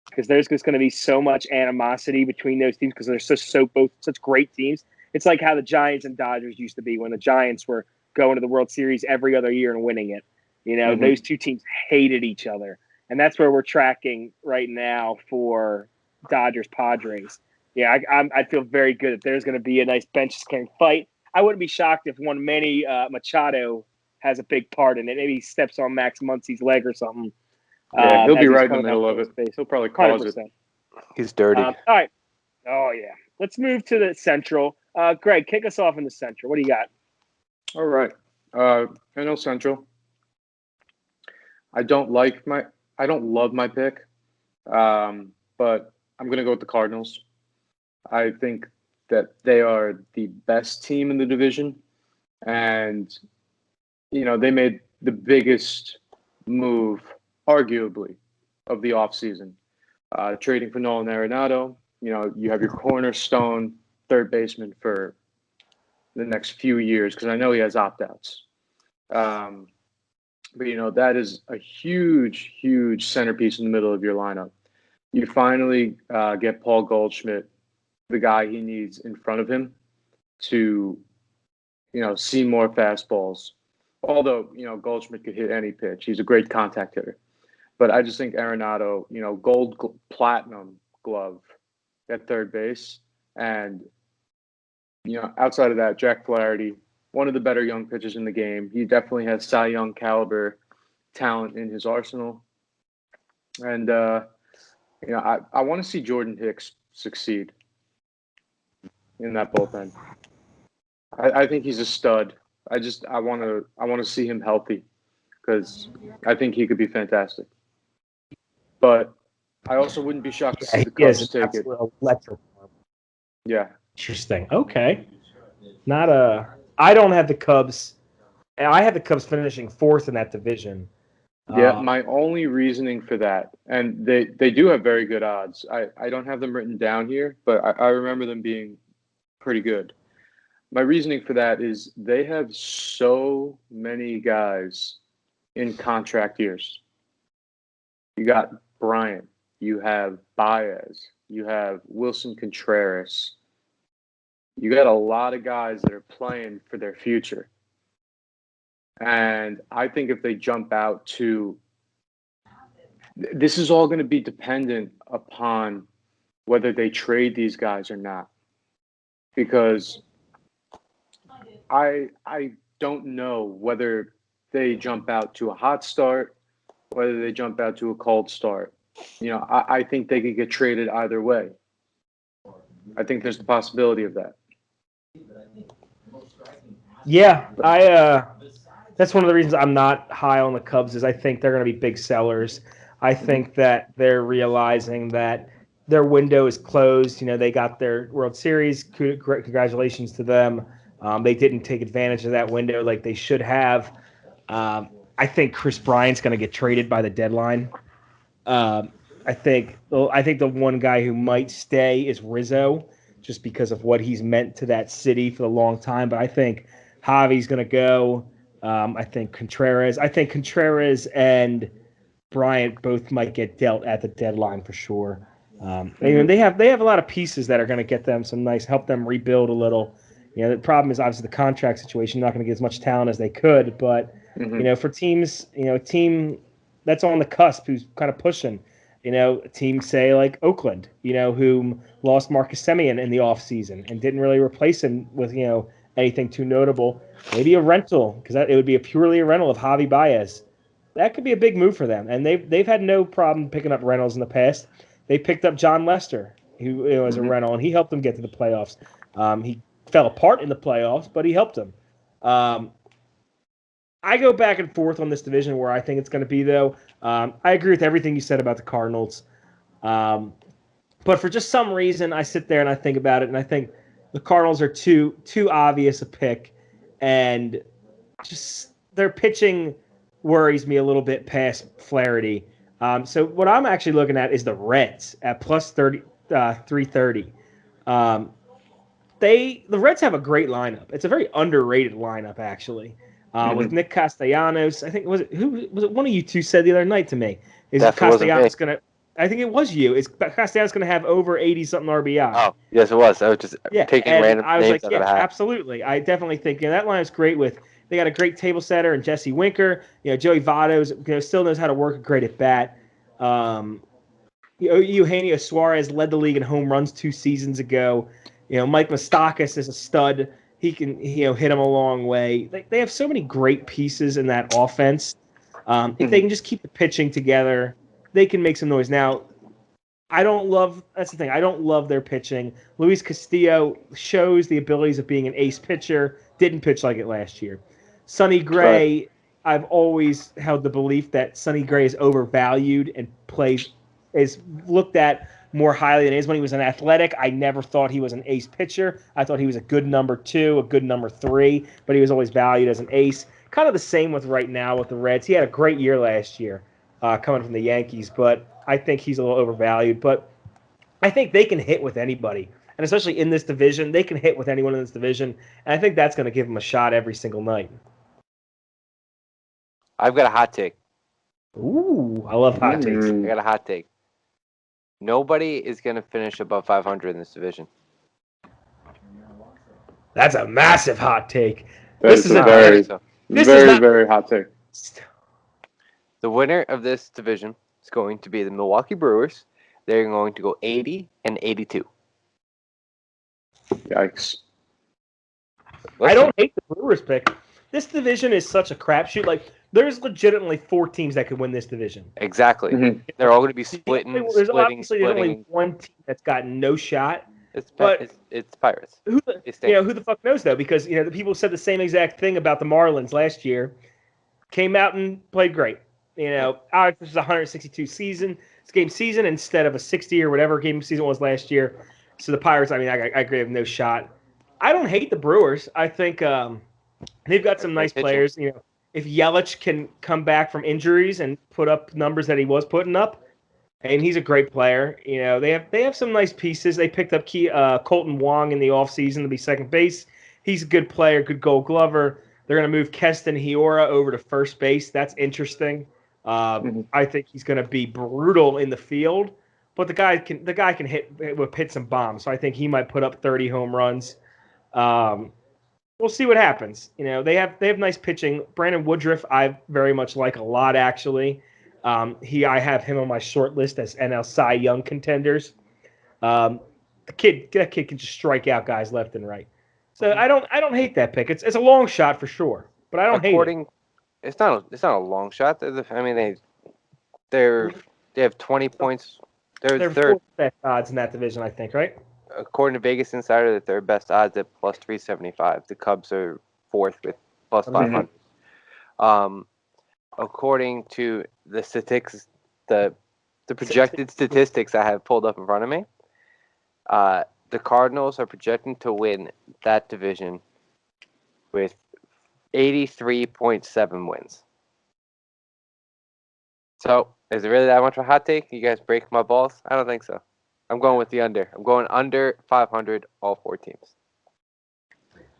because there's just going to be so much animosity between those teams because they're both such great teams. It's like how the Giants and Dodgers used to be when the Giants were going to the World Series every other year and winning it. Those two teams hated each other, and that's where we're tracking right now for Dodgers Padres. Yeah, I feel very good that there's going to be a nice bench clearing fight. I wouldn't be shocked if one Manny Machado has a big part in it. Maybe he steps on Max Muncy's leg or something. Yeah, he'll be right in the middle of it. He'll probably cause 100%. It. He's dirty. All right. Oh, yeah. Let's move to the Central. Greg, kick us off in the Central. What do you got? All right. NL Central. I don't love my pick, but I'm going to go with the Cardinals. I think that they are the best team in the division, and they made the biggest move, arguably, of the offseason. Trading for Nolan Arenado. You have your cornerstone third baseman for the next few years because I know he has opt-outs. But that is a huge, huge centerpiece in the middle of your lineup. You finally get Paul Goldschmidt, the guy he needs in front of him to, see more fastballs. Although, Goldschmidt could hit any pitch. He's a great contact hitter. But I just think Arenado, platinum glove at third base. And, outside of that, Jack Flaherty, one of the better young pitchers in the game. He definitely has Cy Young caliber talent in his arsenal. And, I want to see Jordan Hicks succeed in that bullpen. I think he's a stud. I want to see him healthy because I think he could be fantastic. But I also wouldn't be shocked to see the Cubs take it. Electric. Yeah. Interesting. Okay. I don't have the Cubs. I have the Cubs finishing fourth in that division. Yeah, my only reasoning for that, and they do have very good odds. I don't have them written down here, but I remember them being pretty good. My reasoning for that is they have so many guys in contract years. You got Bryant, you have Baez, you have Wilson Contreras. You got a lot of guys that are playing for their future. And I think if they jump out to this is all going to be dependent upon whether they trade these guys or not. Because I don't know whether they jump out to a hot start, whether they jump out to a cold start. I think they could get traded either way. I think there's the possibility of that. Yeah, that's one of the reasons I'm not high on the Cubs is I think they're going to be big sellers. I think that they're realizing that their window is closed. They got their World Series. Congratulations to them. They didn't take advantage of that window like they should have. I think Chris Bryant's going to get traded by the deadline. I think the one guy who might stay is Rizzo, just because of what he's meant to that city for a long time. But I think Javi's going to go. I think Contreras and Bryant both might get dealt at the deadline for sure. They have a lot of pieces that are going to get them help them rebuild a little. The problem is obviously the contract situation. Not going to get as much talent as they could, but for teams, a team that's on the cusp who's kind of pushing. Teams say like Oakland, who lost Marcus Semien in the offseason and didn't really replace him with, anything too notable. Maybe a rental, because it would be purely a rental of Javi Baez. That could be a big move for them. And they've had no problem picking up rentals in the past. They picked up John Lester, who was a rental, and he helped them get to the playoffs. He fell apart in the playoffs, but he helped them. I go back and forth on this division where I think it's going to be, though. I agree with everything you said about the Cardinals. But for just some reason, I sit there and I think about it, and I think the Cardinals are too obvious a pick, and just their pitching worries me a little bit past Flaherty. So what I'm actually looking at is the Reds at plus 330. The Reds have a great lineup. It's a very underrated lineup, actually. With Nick Castellanos, I think was it one of you two said the other night to me? Is Castellanos going to? I think it was you. Is Castellanos going to have over 80-something RBI? Oh, yes, it was. I was just taking random I was names like, yeah, absolutely. I definitely think that lineup's great. They got a great table setter and Jesse Winker. Joey Votto's still knows how to work a great at bat. Eugenio Suarez led the league in home runs 2 seasons ago. Mike Moustakas is a stud. He can hit him a long way. They have so many great pieces in that offense. If they can just keep the pitching together, they can make some noise. Now, that's the thing. I don't love their pitching. Luis Castillo shows the abilities of being an ace pitcher. Didn't pitch like it last year. Sonny Gray, right. I've always held the belief that Sonny Gray is overvalued and is looked at more highly than he is. When he was an Athletic, I never thought he was an ace pitcher. I thought he was a good number 2, a good number 3, but he was always valued as an ace. Kind of the same with right now with the Reds. He had a great year last year coming from the Yankees, but I think he's a little overvalued. But I think they can hit with anybody, and especially in this division, they can hit with anyone in this division, and I think that's going to give them a shot every single night. I've got a hot take. Ooh, I love hot takes. I got a hot take. Nobody is going to finish above 500 in this division. That's a massive hot take. This is a very hot take. The winner of this division is going to be the Milwaukee Brewers. They're going to go 80 and 82. Yikes. I don't hate the Brewers pick. This division is such a crapshoot. Like, there's legitimately 4 teams that could win this division. Exactly. Mm-hmm. They're all going to be splitting. There's only one team that's got no shot. It's Pirates. Who the fuck knows, though? Because, the people said the same exact thing about the Marlins last year. Came out and played great. This was a 162-game season instead of a 60 or whatever game season was last year. So the Pirates, I agree, have no shot. I don't hate the Brewers. I think they've got some nice players. If Yelich can come back from injuries and put up numbers that he was putting up, and he's a great player. They have some nice pieces. They picked up Colton Wong in the offseason to be second base. He's a good player, good Gold Glover. They're going to move Keston Hiura over to first base. That's interesting. I think he's going to be brutal in the field, but the guy can hit some bombs. So I think he might put up 30 home runs. We'll see what happens. They have nice pitching. Brandon Woodruff, I very much like a lot, actually. I have him on my short list as NL Cy Young contenders. That kid can just strike out guys left and right. So I don't hate that pick. It's a long shot for sure, but I don't hate it. It's not a long shot. They have 20 points. They're third. Fourth best odds in that division, I think, right? According to Vegas Insider, they're third best odds at plus 375. The Cubs are fourth with plus 500. According to the statistics, the projected statistics I have pulled up in front of me, the Cardinals are projecting to win that division with 83.7 wins. So, is it really that much of a hot take? You guys break my balls? I don't think so. I'm going with the under. I'm going under 500, all 4 teams.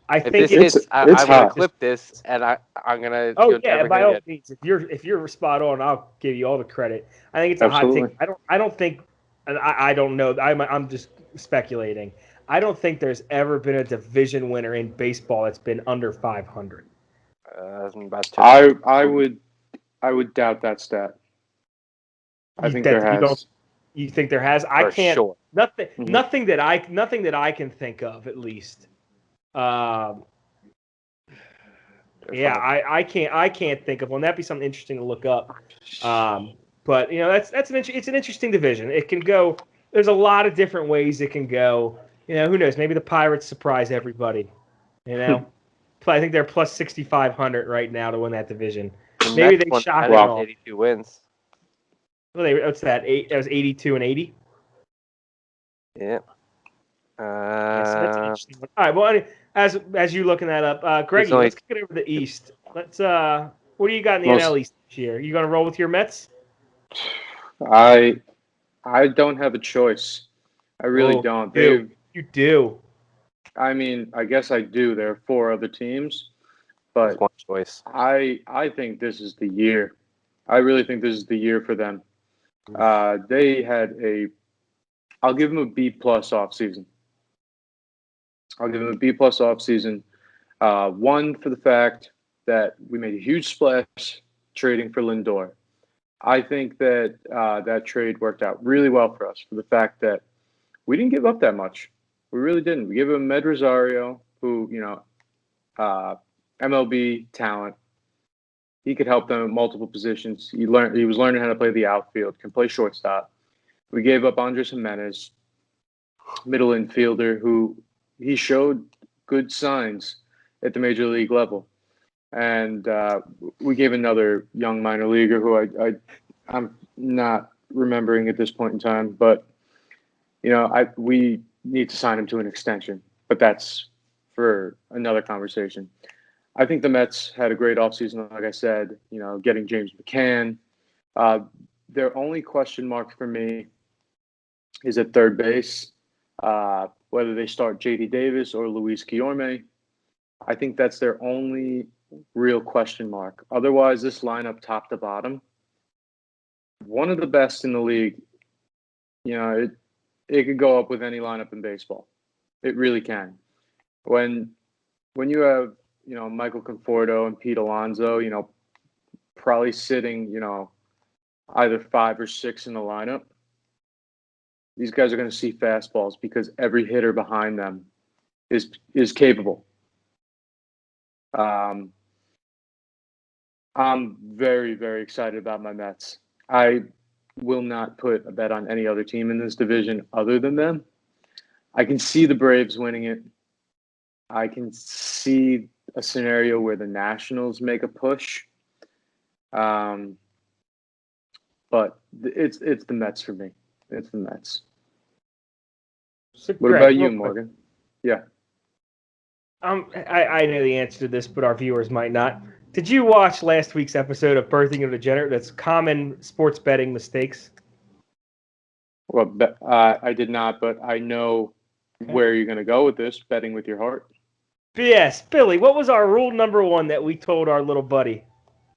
I If think this hits, I'm hot. going to clip this, and I'm going to. Oh yeah, by all means. If you're spot on, I'll give you all the credit. I think it's a hot take. I don't think, and I don't know. I'm just speculating. I don't think there's ever been a division winner in baseball that's been under 500. I would doubt that stat. I think there has. You think there has? I can't. Sure. Nothing that I can think of, at least. Yeah, I can't think of one. That'd be something interesting to look up. But it's an interesting division. It can go. There's a lot of different ways it can go. Who knows? Maybe the Pirates surprise everybody. I think they're plus 6,500 right now to win that division. Maybe they shock it all. 82 wins. Well, what's that? That was 82 and 80. Yeah. So that's an interesting one. All right. Well, as you looking that up, Greggy, let's kick it over to the East. What do you got in the NL East this year? You going to roll with your Mets? I don't have a choice. I really don't. You do. I mean, I guess I do. There are 4 other teams, but one choice. I think this is the year. I really think this is the year for them. They had I'll give them a B+ offseason. I'll give them a B+ offseason. One, for the fact that we made a huge splash trading for Lindor. I think that that trade worked out really well for us for the fact that we didn't give up that much. We really didn't. We gave him Med Rosario, who, MLB talent. He could help them at multiple positions. He was learning how to play the outfield, can play shortstop. We gave up Andres Jimenez, middle infielder, who he showed good signs at the major league level. And we gave another young minor leaguer who I'm not remembering at this point in time, but we need to sign him to an extension. But that's for another conversation. I think the Mets had a great offseason, like I said, getting James McCann. Their only question mark for me is at third base, whether they start J.D. Davis or Luis Guillorme. I think that's their only real question mark. Otherwise, this lineup, top to bottom, one of the best in the league. It could go up with any lineup in baseball. It really can. When you have Michael Conforto and Pete Alonso, probably sitting either 5 or 6 in the lineup, these guys are going to see fastballs because every hitter behind them is capable. I'm very, very excited about my Mets. I will not put a bet on any other team in this division other than them. I can see the Braves winning it. I can see a scenario where the Nationals make a push. But it's the Mets for me. It's the Mets. What about you, Morgan? Yeah. I know the answer to this, but our viewers might not. Did you watch last week's episode of Birthing of a Degenerate? That's common sports betting mistakes. Well, I did not, but I know where you're going to go with this, betting with your heart. Yes, Billy, what was our rule number 1 that we told our little buddy?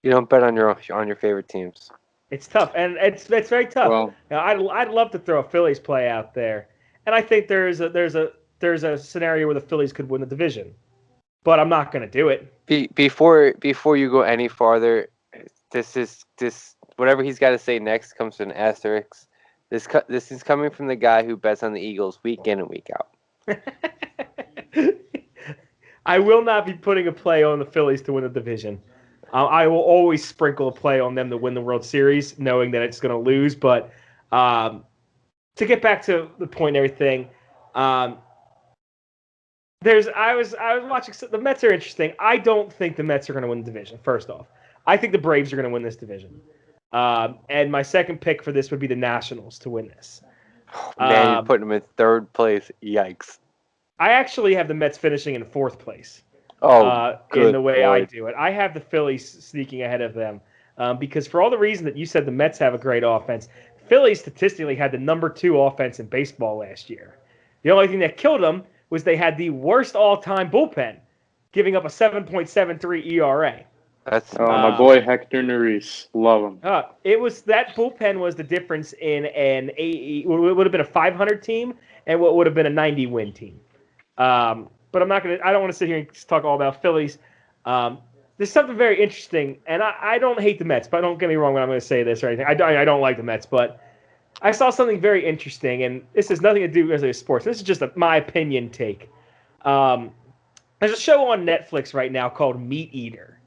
You don't bet on your favorite teams. It's tough, and it's very tough. Well, Now, I'd love to throw a Phillies play out there, and I think there's a scenario where the Phillies could win the division, but I'm not going to do it. Before you go any farther, this whatever he's got to say next comes to an asterisk. This is coming from the guy who bets on the Eagles week in and week out. I will not be putting a play on the Phillies to win the division. I will always sprinkle a play on them to win the World Series, knowing that it's going to lose. But to get back to the point and everything, I was watching the Mets are interesting. I don't think the Mets are going to win the division. First off, I think the Braves are going to win this division. And my second pick for this would be the Nationals to win this. Oh, man, you're putting them in third place. Yikes. I actually have the Mets finishing in fourth place. Good in the way boy. I do it. I have the Phillies sneaking ahead of them because for all the reason that you said the Mets have a great offense, Phillies statistically had the number 2 offense in baseball last year. The only thing that killed them was they had the worst all-time bullpen, giving up a 7.73 ERA. That's my boy Hector Neris, love him. It was that bullpen was the difference in it would have been a 500 team and what would have been a 90-win team. But I don't want to sit here and talk all about Phillies. There's something very interesting, and I don't hate the Mets, but don't get me wrong when I'm going to say this or anything. I don't like the Mets, but I saw something very interesting, and this has nothing to do with sports. This is just my opinion take. There's a show on Netflix right now called Meat Eater,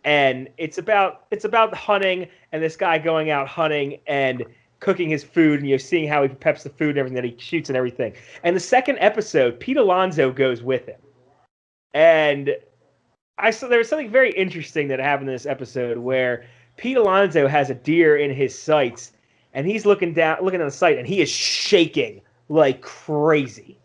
and it's about hunting and this guy going out hunting and cooking his food and seeing how he preps the food and everything that he shoots and everything. And the second episode, Pete Alonso goes with him. And I saw there was something very interesting that happened in this episode where Pete Alonso has a deer in his sights and he's looking at the sight and he is shaking like crazy.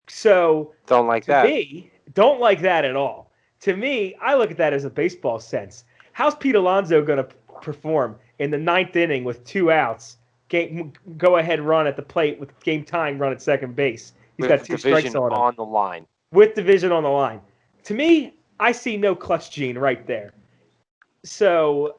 So don't like that. Me, don't like that at all. To me, I look at that as a baseball sense. How's Pete Alonso going to perform in the 9th inning with 2 outs? Go ahead run at the plate with game time run at second base. He's got 2 strikes on the line. With division on the line. To me, I see no clutch gene right there. So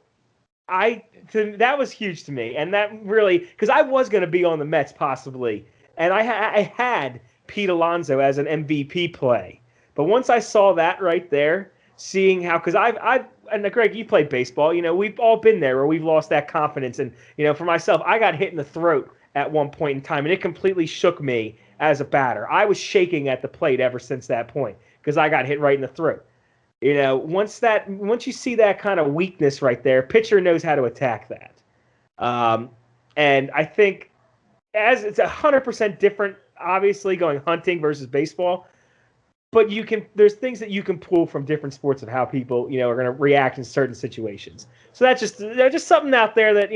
that was huge to me. And that really, because I was going to be on the Mets possibly. And I had Pete Alonso as an MVP play. But once I saw that right there, seeing how, because and Greg, you played baseball, we've all been there where we've lost that confidence. And, for myself, I got hit in the throat at one point in time, and it completely shook me as a batter. I was shaking at the plate ever since that point because I got hit right in the throat. Once you see that kind of weakness right there, pitcher knows how to attack that. And I think as it's 100% different, obviously, going hunting versus baseball. But there's things that you can pull from different sports of how people, are going to react in certain situations. So that's just something out there that,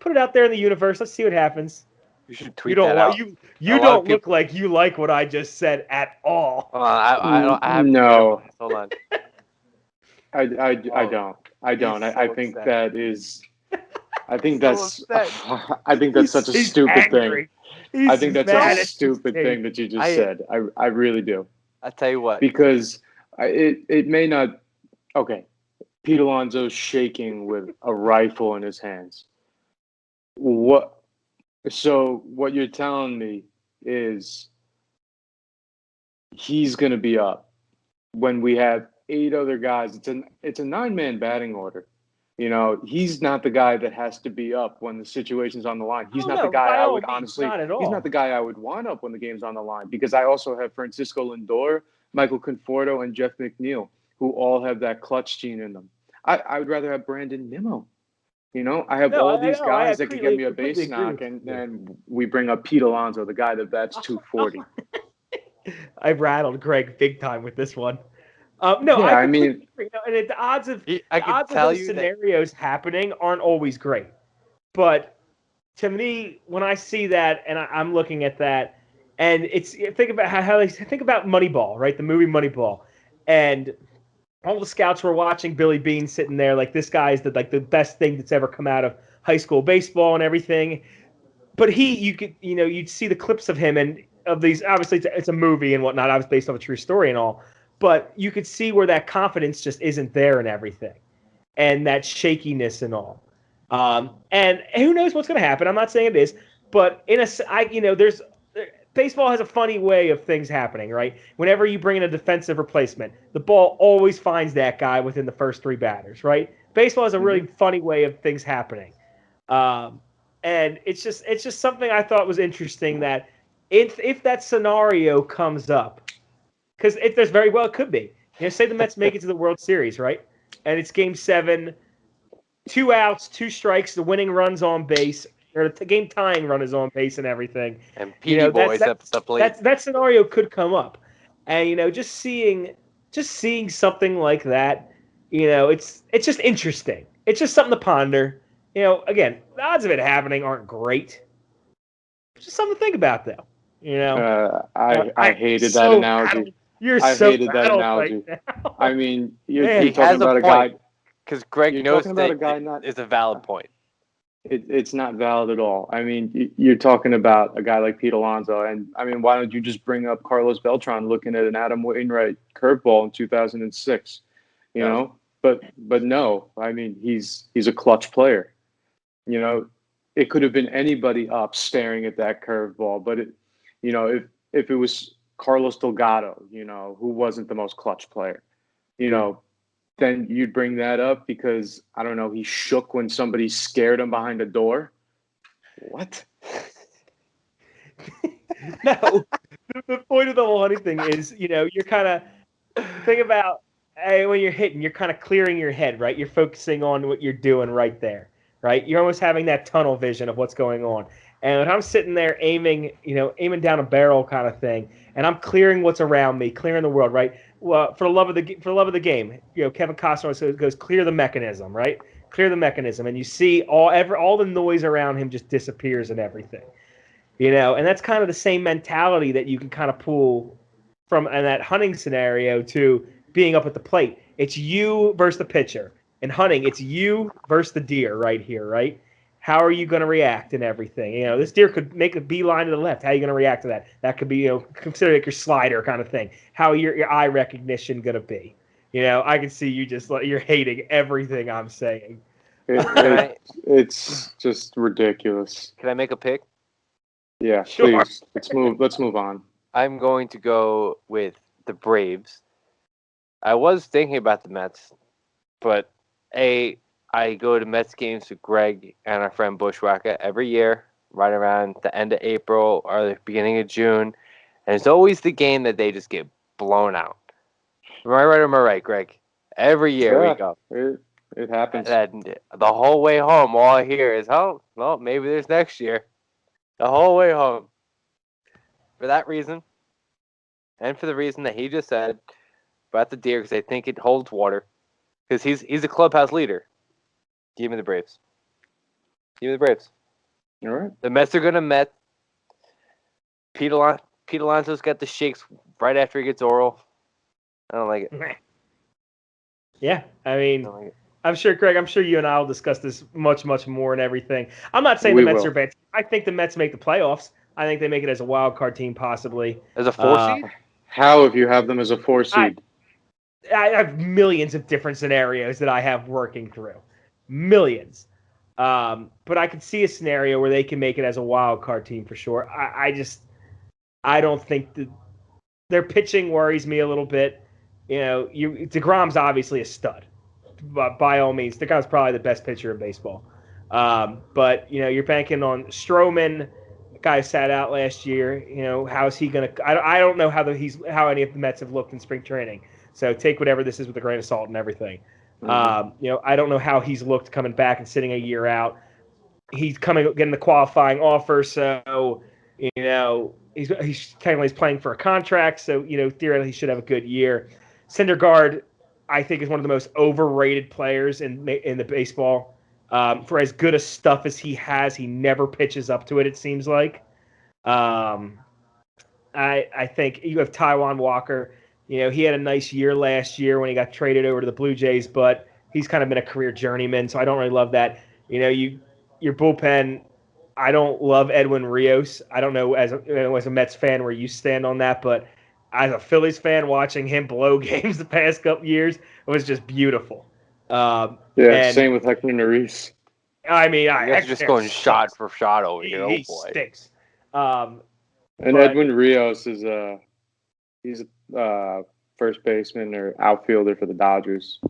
put it out there in the universe. Let's see what happens. You should tweet that out. You don't look like you like what I just said at all. I have no. Hold on. I don't. I think that is. I think that's. I think that's such a stupid thing. I think that's such a stupid thing that you just said. I really do. I tell you what. Because it may not. Okay, Pete Alonso's shaking with a rifle in his hands. What? So what you're telling me is he's going to be up when we have 8 other guys. It's a 9-man batting order. He's not the guy that has to be up when the situation's on the line. He's not the guy I would honestly. He's not the guy I would want up when the game's on the line because I also have Francisco Lindor, Michael Conforto, and Jeff McNeil, who all have that clutch gene in them. I would rather have Brandon Nimmo. I have all these guys that can get me a base knock, and we bring up Pete Alonso, the guy that bats 240. I've rattled Greg big time with this one. And the odds of those scenarios happening aren't always great. But to me, when I see that and I'm looking at that, and think about how they think about Moneyball, right? The movie Moneyball, and all the scouts were watching Billy Beane sitting there like this guy is the best thing that's ever come out of high school baseball and everything. but you could, you'd see the clips of him and of these. Obviously, it's a movie and whatnot. I was based on a true story and all, but you could see where that confidence just isn't there and everything, and that shakiness and all. And who knows what's going to happen? I'm not saying it is, but there's baseball has a funny way of things happening, right? Whenever you bring in a defensive replacement, the ball always finds that guy within the first three batters, right? Baseball has a really funny way of things happening. And it's just something I thought was interesting that if that scenario comes up, because there's very well it could be. Say the Mets make it to the World Series, right? And it's Game 7, 2 outs, 2 strikes, the winning run's on base, or the game tying run is on base and everything. And Petey boys up the plate. That scenario could come up, and just seeing something like that, it's just interesting. It's just something to ponder. Again, the odds of it happening aren't great. It's just something to think about, though. I hated that analogy. I hated that analogy. Right I mean, you're talking about a guy. Because Greg knows that it's a valid point. It's not valid at all. I mean, you're talking about a guy like Pete Alonso, and I mean, why don't you just bring up Carlos Beltran looking at an Adam Wainwright curveball in 2006? You know, but no, I mean, he's a clutch player. It could have been anybody up staring at that curveball, but if it was Carlos Delgado, who wasn't the most clutch player, then you'd bring that up because, I don't know, he shook when somebody scared him behind a door. What? No. The point of the whole hunting thing is, you're kind of, think about, when you're hitting, you're kind of clearing your head, right? You're focusing on what you're doing right there, right? You're almost having that tunnel vision of what's going on. And when I'm sitting there aiming down a barrel kind of thing, and I'm clearing what's around me, clearing the world, right? Well, for the love of the game, Kevin Costner goes clear the mechanism, right? Clear the mechanism, and you see all the noise around him just disappears and everything, and that's kind of the same mentality that you can kind of pull from in that hunting scenario to being up at the plate. It's you versus the pitcher. In hunting, it's you versus the deer right here, right? How are you going to react and everything? This deer could make a beeline to the left. How are you going to react to that? That could be, consider like your slider kind of thing. How your eye recognition going to be? I can see you you're hating everything I'm saying. It's just ridiculous. Can I make a pick? Yeah, sure. Please. Let's move on. I'm going to go with the Braves. I was thinking about the Mets, but I go to Mets games with Greg and our friend Bushwhacker every year, right around the end of April or the beginning of June. And it's always the game that they just get blown out. Am I right or am I right, Greg? Every year we go. It happens. And the whole way home, all I hear is, oh, well, maybe there's next year. The whole way home. For that reason, and for the reason that he just said about the deer, because I think it holds water. Because he's a clubhouse leader. Give me the Braves. Give me the Braves. All right. The Mets are going to Met. Pete Alonso's got the shakes right after he gets oral. I don't like it. Yeah, I mean, I'm sure, Greg, you and I will discuss this much, much more and everything. I'm not saying the Mets are bad. I think the Mets make the playoffs. I think they make it as a wild card team, possibly. As a 4 seed? How if you have them as a 4 seed? I have millions of different scenarios that I have working through. Millions. But I could see a scenario where they can make it as a wild card team for sure. I don't think their pitching worries me a little bit. DeGrom's obviously a stud. But by all means, DeGrom's probably the best pitcher in baseball. But you're banking on Stroman. The guy sat out last year. How is he going to? I don't know how any of the Mets have looked in spring training. So take whatever this is with a grain of salt and everything. Mm-hmm. I don't know how he's looked coming back and sitting a year out. He's getting the qualifying offer, so he's technically playing for a contract. So theoretically he should have a good year. Syndergaard, I think, is one of the most overrated players in the baseball. For as good a stuff as he has, he never pitches up to it. It seems like. I think you have Taijuan Walker. He had a nice year last year when he got traded over to the Blue Jays, but he's kind of been a career journeyman, so I don't really love that. Your bullpen, I don't love Edwin Rios. I don't know as a Mets fan where you stand on that, but as a Phillies fan, watching him blow games the past couple years was just beautiful. Yeah, And same with Hector Neris. I mean, You guys are just going shot for shot over here. Oh he boy. stinks. And Edwin Rios is he's a first baseman or outfielder for the Dodgers.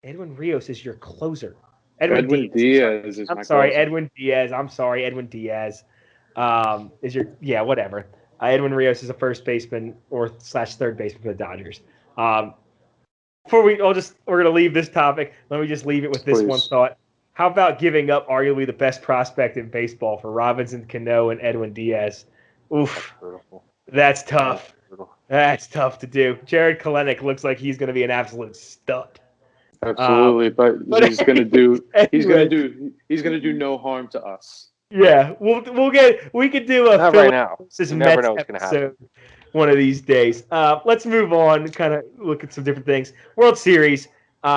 Edwin Rios is your closer. Edwin Diaz is my closer. Edwin Diaz. I'm sorry, Edwin Diaz. Is your whatever. Edwin Rios is a first baseman or / third baseman for the Dodgers. Before we're gonna leave this topic. Let me just leave it with this one thought. How about giving up arguably the best prospect in baseball for Robinson Cano and Edwin Diaz? Oof, that's tough. That's tough to do. Jared Kelenic looks like he's going to be an absolute stud. Absolutely, but he's going to do he's going to do no harm to us. Yeah, we could do a not right now. You never know what's going to happen one of these days. Let's move on. Kind of look at some different things. World Series. We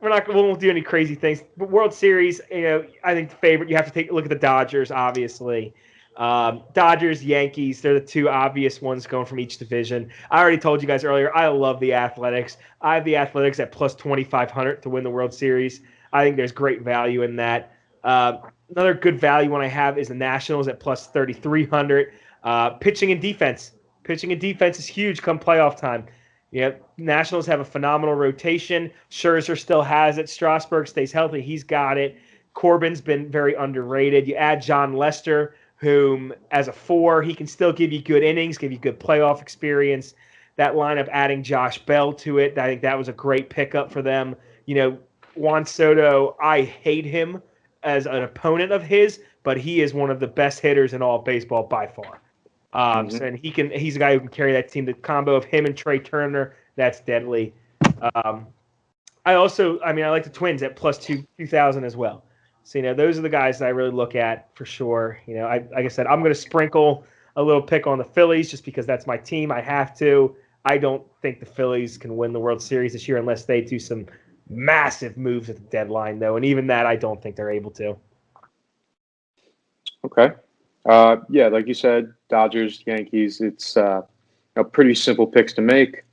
won't do any crazy things. But World Series, I think the favorite. You have to take a look at the Dodgers, obviously. Dodgers, Yankees, they're the two obvious ones going from each division. I already told you guys earlier, I love the Athletics. I have the Athletics at plus 2,500 to win the World Series. I think there's great value in that. Another good value one I have is the Nationals at plus 3,300. Pitching and defense. Pitching and defense is huge come playoff time. Nationals have a phenomenal rotation. Scherzer still has it. Strasburg stays healthy. He's got it. Corbin's been very underrated. You add John Lester, whom as a 4, he can still give you good innings, give you good playoff experience. That lineup adding Josh Bell to it, I think that was a great pickup for them. Juan Soto, I hate him as an opponent of his, but he is one of the best hitters in all of baseball by far. And he's a guy who can carry that team. The combo of him and Trey Turner, that's deadly. I like the Twins at plus 2,000 as well. So, those are the guys that I really look at for sure. Like I said, I'm going to sprinkle a little pick on the Phillies just because that's my team. I have to. I don't think the Phillies can win the World Series this year unless they do some massive moves at the deadline, though. And even that, I don't think they're able to. Okay. Like you said, Dodgers, Yankees, it's pretty simple picks to make.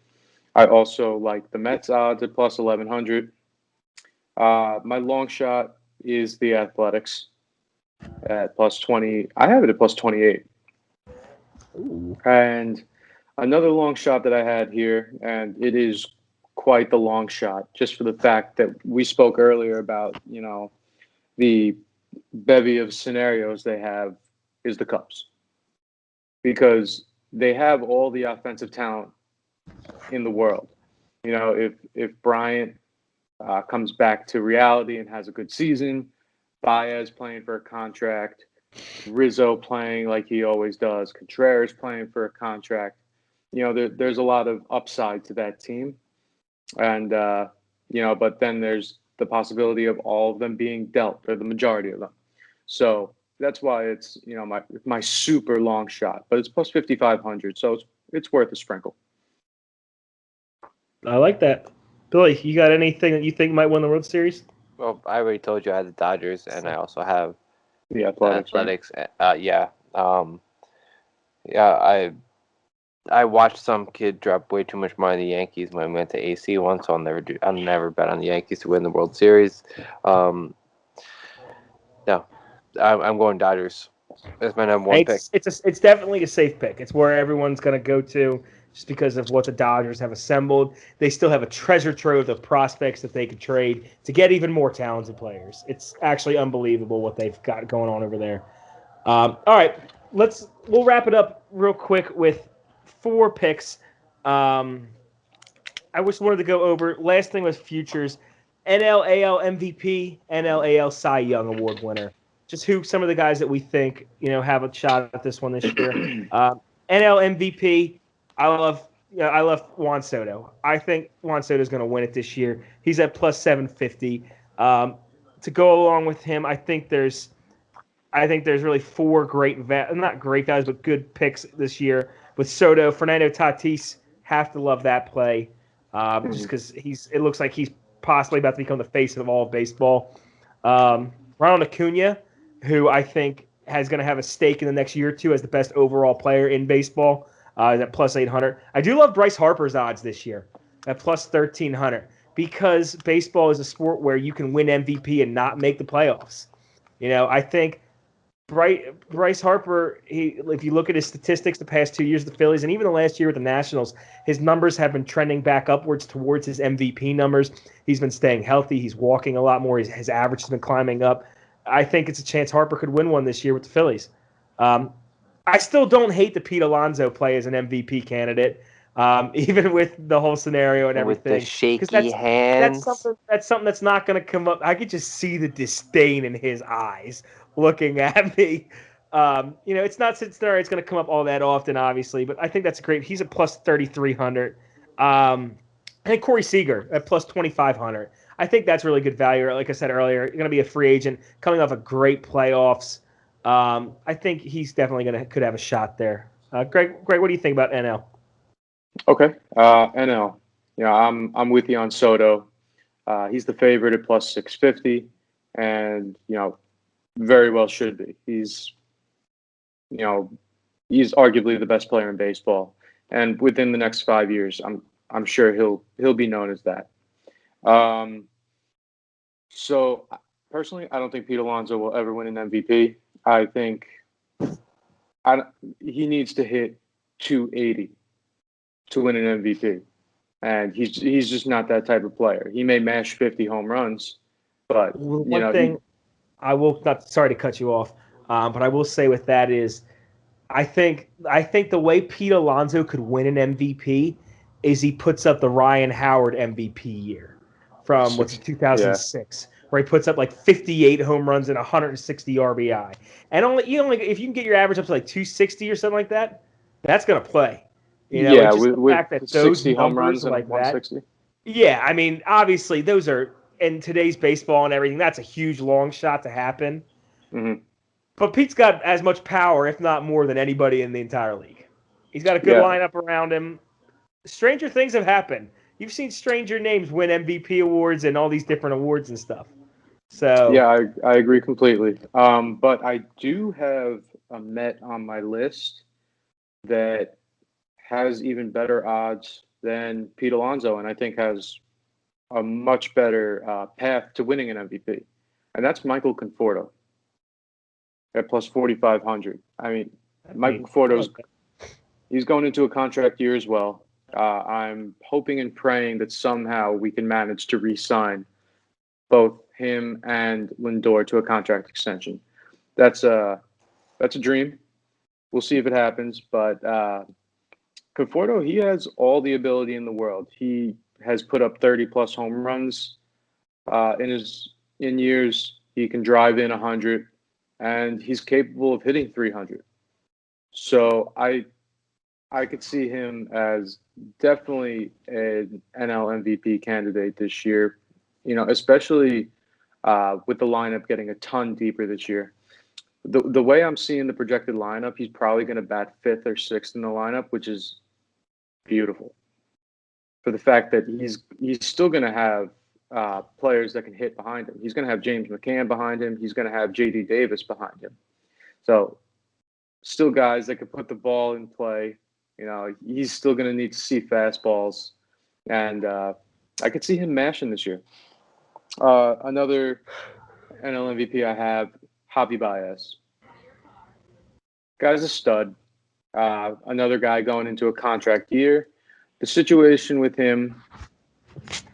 I also like the Mets odds at plus 1,100. My long shot is the Athletics at plus 20. I have it at plus 28. Ooh. And another long shot that I had here, and it is quite the long shot, just for the fact that we spoke earlier about, the bevy of scenarios they have is the Cubs. Because they have all the offensive talent in the world. If Bryant comes back to reality and has a good season, Baez playing for a contract, Rizzo playing like he always does, Contreras playing for a contract. There's a lot of upside to that team. And, but then there's the possibility of all of them being dealt, or the majority of them. So that's why it's, my super long shot, but it's plus 5,500. So it's worth a sprinkle. I like that. Billy, you got anything that you think might win the World Series? Well, I already told you I had the Dodgers, and I also have the Athletics. Right? I watched some kid drop way too much money on the Yankees when I went to AC once, so I'll never bet on the Yankees to win the World Series. No, I'm going Dodgers. That's my number one pick. It's definitely a safe pick. It's where everyone's going to go to just because of what the Dodgers have assembled. They still have a treasure trove of prospects that they could trade to get even more talented players. It's actually unbelievable what they've got going on over there. All right, we'll wrap it up real quick with 4 picks. I just wanted to go over. Last thing was futures. NL AL MVP, NL AL Cy Young Award winner. Just who some of the guys that we think have a shot at this one this year. NL MVP. I love Juan Soto. I think Juan Soto is going to win it this year. He's at plus 750. To go along with him, I think there's really 4 not great values, but good picks this year with Soto. Fernando Tatis, have to love that play, just because it looks like he's possibly about to become the face of all of baseball. Ronald Acuna, who I think is going to have a stake in the next year or two as the best overall player in baseball. At plus 800. I do love Bryce Harper's odds this year at plus 1300 because baseball is a sport where you can win MVP and not make the playoffs. I think Bryce Harper, if you look at his statistics the past 2 years with the Phillies and even the last year with the Nationals, his numbers have been trending back upwards towards his MVP numbers. He's been staying healthy. He's walking a lot more. His average has been climbing up. I think it's a chance Harper could win one this year with the Phillies. I still don't hate the Pete Alonso play as an MVP candidate, even with the whole scenario and everything. With the shaky hands. That's something that's not going to come up. I could just see the disdain in his eyes looking at me. It's not it's going to come up all that often, obviously, but I think that's great. He's at plus 3,300. And Corey Seager at plus 2,500. I think that's really good value. Like I said earlier, you're going to be a free agent coming off a great playoffs. I think he's definitely could have a shot there. Greg, what do you think about NL? Okay, NL. I'm with you on Soto. He's the favorite at plus 650, and very well should be. He's arguably the best player in baseball, and within the next 5 years, I'm sure he'll be known as that. So personally, I don't think Pete Alonso will ever win an MVP. I think he needs to hit 280 to win an MVP, and he's just not that type of player. He may mash 50 home runs, but one thing I will not. Sorry to cut you off, but I will say with that is, I think the way Pete Alonso could win an MVP is he puts up the Ryan Howard MVP year from 2006. Yeah. Where he puts up like 58 home runs and 160 RBI. And only if you can get your average up to like 260 or something like that, that's going to play. With the fact that 60 home runs and like 160. That, yeah, I mean, obviously those are in today's baseball and everything. That's a huge long shot to happen. Mm-hmm. But Pete's got as much power, if not more, than anybody in the entire league. He's got a good lineup around him. Stranger things have happened. You've seen stranger names win MVP awards and all these different awards and stuff. So yeah, I agree completely. But I do have a Met on my list that has even better odds than Pete Alonso, and I think has a much better path to winning an MVP, and that's Michael Conforto at plus 4,500. I mean, Michael Conforto's he's going into a contract year as well. I'm hoping and praying that somehow we can manage to re-sign both him and Lindor to a contract extension. That's a dream. We'll see if it happens, but Conforto, he has all the ability in the world. He has put up 30-plus home runs in years. He can drive in 100, and he's capable of hitting 300. So I could see him as definitely an NL MVP candidate this year, especially with the lineup getting a ton deeper this year. The way I'm seeing the projected lineup, he's probably going to bat 5th or 6th in the lineup, which is beautiful for the fact that he's still going to have players that can hit behind him. He's going to have James McCann behind him. He's going to have J.D. Davis behind him. So still guys that can put the ball in play. He's still going to need to see fastballs. And I could see him mashing this year. Another NL MVP I have, Javi Baez. Guy's a stud. Another guy going into a contract year. The situation with him,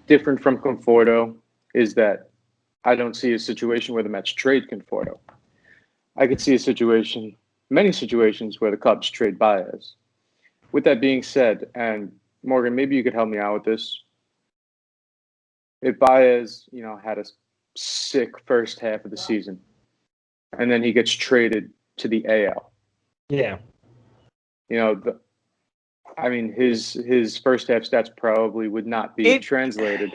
different from Conforto, is that I don't see a situation where the Mets trade Conforto. I could see many situations where the Cubs trade Baez. With that being said, and Morgan, maybe you could help me out with this. If Baez, had a sick first half of the season, and then he gets traded to the AL. Yeah. His first half stats probably would not be translated.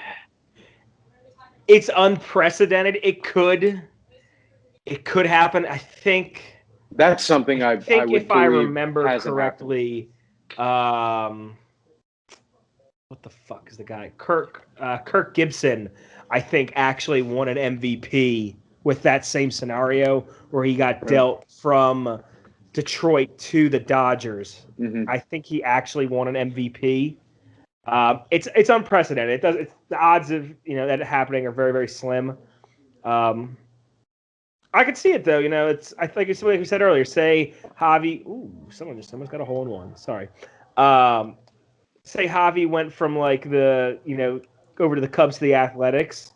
It's unprecedented. It could happen. I think that's something I would if I remember correctly. What the fuck is the guy? Kirk Gibson, I think, actually won an MVP with that same scenario where he got dealt from Detroit to the Dodgers. Mm-hmm. I think he actually won an MVP. It's unprecedented. The odds of that happening are very, very slim. I could see it though. I think it's like we said earlier. Say Javi. Ooh, someone's got a hole in one. Sorry. Say Javi went from like over to the Cubs to the Athletics.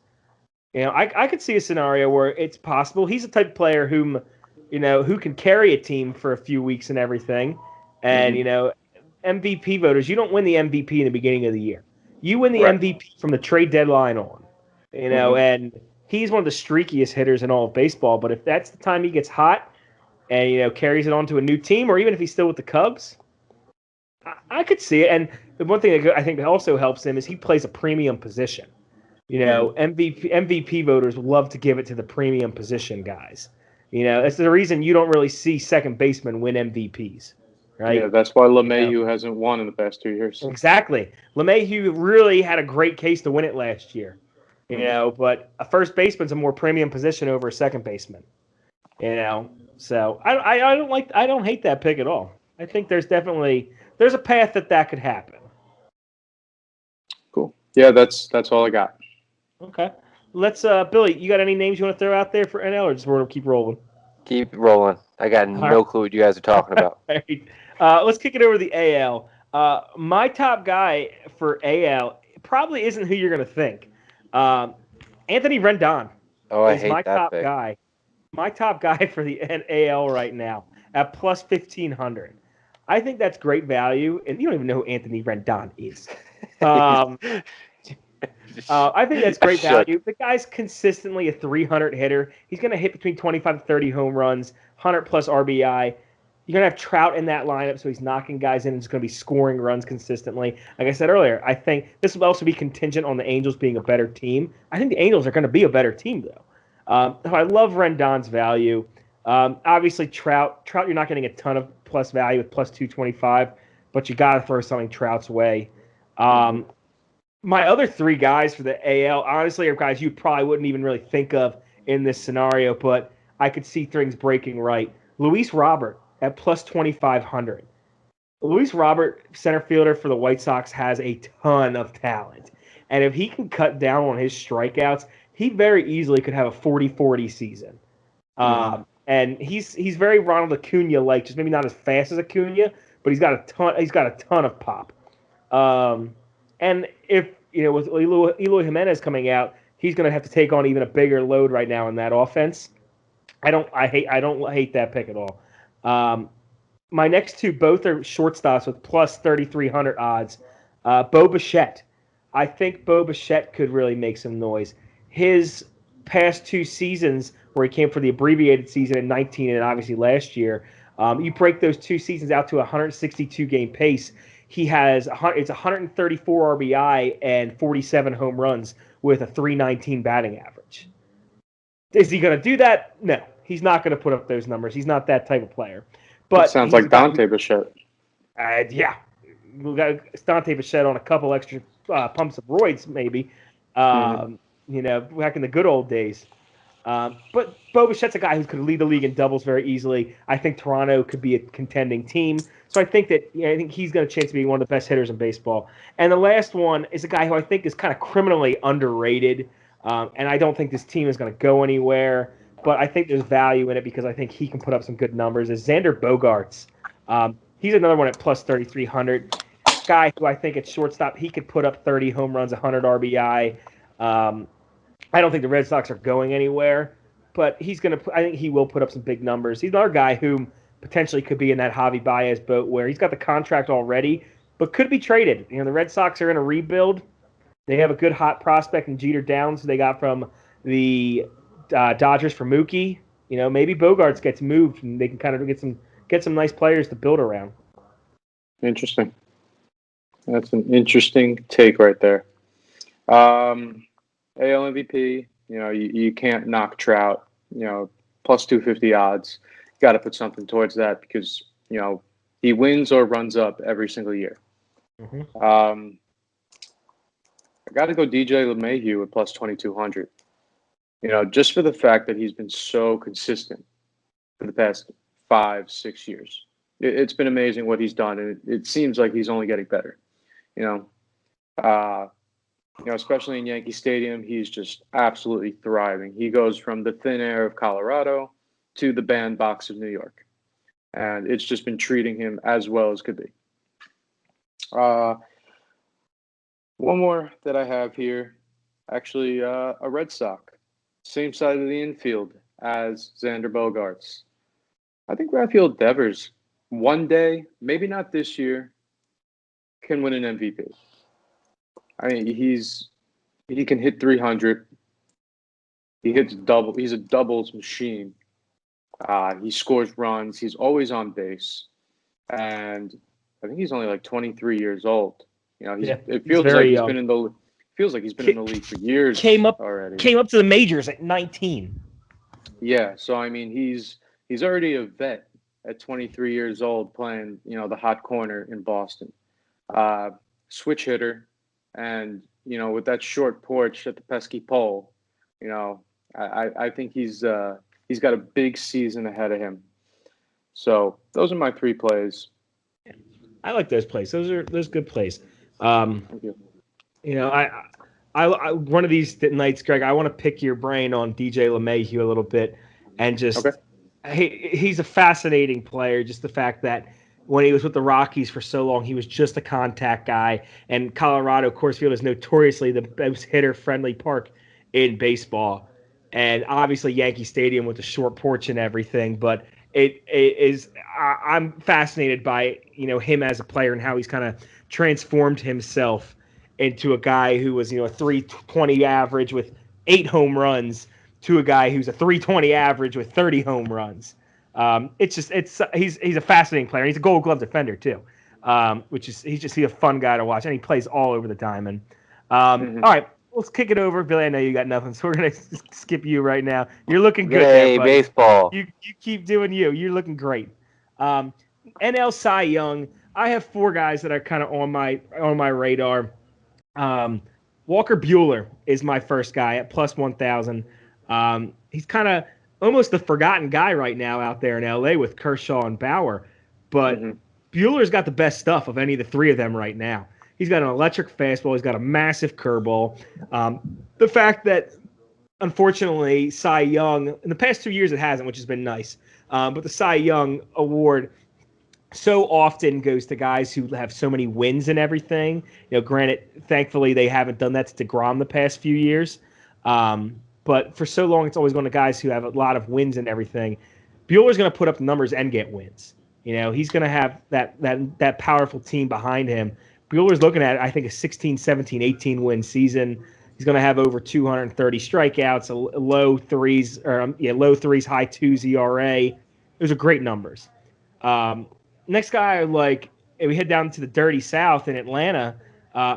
I could see a scenario where it's possible. He's the type of player who can carry a team for a few weeks and everything. And MVP voters, you don't win the MVP in the beginning of the year. You win the MVP from the trade deadline on. And he's one of the streakiest hitters in all of baseball. But if that's the time he gets hot and carries it on to a new team, or even if he's still with the Cubs, I could see it. And the one thing that I think also helps him is he plays a premium position. MVP voters love to give it to the premium position guys. It's the reason you don't really see second basemen win MVPs, right? Yeah, that's why LeMahieu hasn't won in the past 2 years. Exactly. LeMahieu really had a great case to win it last year. But a first baseman's a more premium position over a second baseman. So I don't hate that pick at all. I think there's a path that could happen. Cool. Yeah, that's all I got. Okay. Let's Billy, you got any names you want to throw out there for NL, or just we're gonna keep rolling? Keep rolling. I got no clue what you guys are talking about. All right. Let's kick it over to the AL. My top guy for AL probably isn't who you're gonna think. Anthony Rendon I is hate my that top pick. guy. My top guy for the AL right now at plus 1,500. I think that's great value, and you don't even know who Anthony Rendon is. I think that's great value. The guy's consistently a 300 hitter. He's going to hit between 25 to 30 home runs, 100 plus RBI. You're going to have Trout in that lineup, so he's knocking guys in and he's going to be scoring runs consistently. Like I said earlier, I think this will also be contingent on the Angels being a better team. I think the Angels are going to be a better team, though. So I love Rendon's value. Obviously, Trout, you're not getting a ton of plus value with plus 225, but you got to throw something Trout's way. My other three guys for the AL, honestly, are guys you probably wouldn't even really think of in this scenario, but I could see things breaking right. Luis Robert at plus 2,500. Luis Robert, center fielder for the White Sox, has a ton of talent. And if he can cut down on his strikeouts, he very easily could have a 40-40 season. And he's very Ronald Acuna-like, just maybe not as fast as Acuna, but he's got a ton of pop. And if with Eloy Jimenez coming out, he's going to have to take on even a bigger load right now in that offense. I don't hate that pick at all. My next two both are shortstops with plus 3,300 odds. Bo Bichette. I think Bo Bichette could really make some noise. His past two seasons, where he came for the abbreviated season in 19 and obviously last year, you break those two seasons out to a 162 game pace. He has it's 134 RBI and 47 home runs with a 319 batting average. Is he going to do that? No, he's not going to put up those numbers. He's not that type of player. But it sounds like Dante Bichette. Yeah, we got Dante Bichette on a couple extra pumps of roids, maybe. Back in the good old days. But Bo Bichette's a guy who could lead the league in doubles very easily. I think Toronto could be a contending team. So I think he's got a chance to be one of the best hitters in baseball. And the last one is a guy who I think is kind of criminally underrated. And I don't think this team is going to go anywhere. But I think there's value in it because I think he can put up some good numbers. Is Xander Bogaerts. He's another one at plus 3,300. Guy who I think at shortstop, he could put up 30 home runs, 100 RBI. I don't think the Red Sox are going anywhere, but I think he will put up some big numbers. He's another guy who potentially could be in that Javi Baez boat where he's got the contract already, but could be traded. The Red Sox are in a rebuild. They have a good hot prospect in Jeter Downs who they got from the Dodgers for Mookie. Maybe Bogaerts gets moved and they can kind of get some nice players to build around. Interesting. That's an interesting take right there. AL MVP, you can't knock Trout, plus 250 odds. You got to put something towards that because, he wins or runs up every single year. I got to go DJ LeMahieu at plus 2,200. Just for the fact that he's been so consistent for the past 5, 6 years. It's been amazing what he's done, and it seems like he's only getting better. You know, uh, especially in Yankee Stadium, he's just absolutely thriving. He goes from the thin air of Colorado to the bandbox of New York, and it's just been treating him as well as could be. Uh, one more that I have here, actually, a Red Sox, same side of the infield as Xander Bogaerts. I think Rafael Devers, one day, maybe not this year, can win an MVP. I mean, he can hit 300. He hits double. He's a doubles machine. He scores runs. He's always on base, and I think he's only like 23 years old. It he's feels like very he's young. been in the league for years Came up already. to the majors at 19. Yeah, so I mean, he's already a vet at 23 years old, playing the hot corner in Boston. Uh, Switch hitter, and with that short porch at the pesky pole, you know, I think he's got a big season ahead of him. So those are my three plays. I like those plays. Those good plays. Thank you. I one of these nights, Greg, I want to pick your brain on DJ LeMahieu a little bit, and just Okay. he's a fascinating player. Just the fact that when he was with the Rockies for so long, he was just a contact guy, and Colorado Coors Field is notoriously the most hitter-friendly park in baseball, and obviously Yankee Stadium with the short porch and everything, but. It is. I'm fascinated by him as a player and how he's kind of transformed himself into a guy who was a 320 average with 8 home runs to a guy who's a 320 average with 30 home runs. He's a fascinating player. He's a Gold Glove defender too, which is he's a fun guy to watch, and he plays all over the time. And all right, let's kick it over, Billy. I know you got nothing, so we're gonna skip you right now. You're looking good there, Yay, buddy. baseball. You keep doing you. You're looking great. NL Cy Young. I have 4 guys that are kind of on my radar. Walker Buehler is my first guy at plus 1,000. He's kind of almost the forgotten guy right now out there in LA with Kershaw and Bauer, but Buehler's got the best stuff of any of the 3 of them right now. He's got an electric fastball. He's got a massive curveball. The fact that, unfortunately, Cy Young, in the past 2 years it hasn't, which has been nice, but the Cy Young award so often goes to guys who have so many wins and everything. Granted, thankfully they haven't done that to DeGrom the past few years. But for so long, it's always going to guys who have a lot of wins and everything. Buehler's going to put up the numbers and get wins. He's going to have that powerful team behind him. Buehler's looking at, I think, a 16, 17, 18 win season. He's going to have over 230 strikeouts, low threes, high twos ERA. Those are great numbers. Next guy, we head down to the dirty South in Atlanta,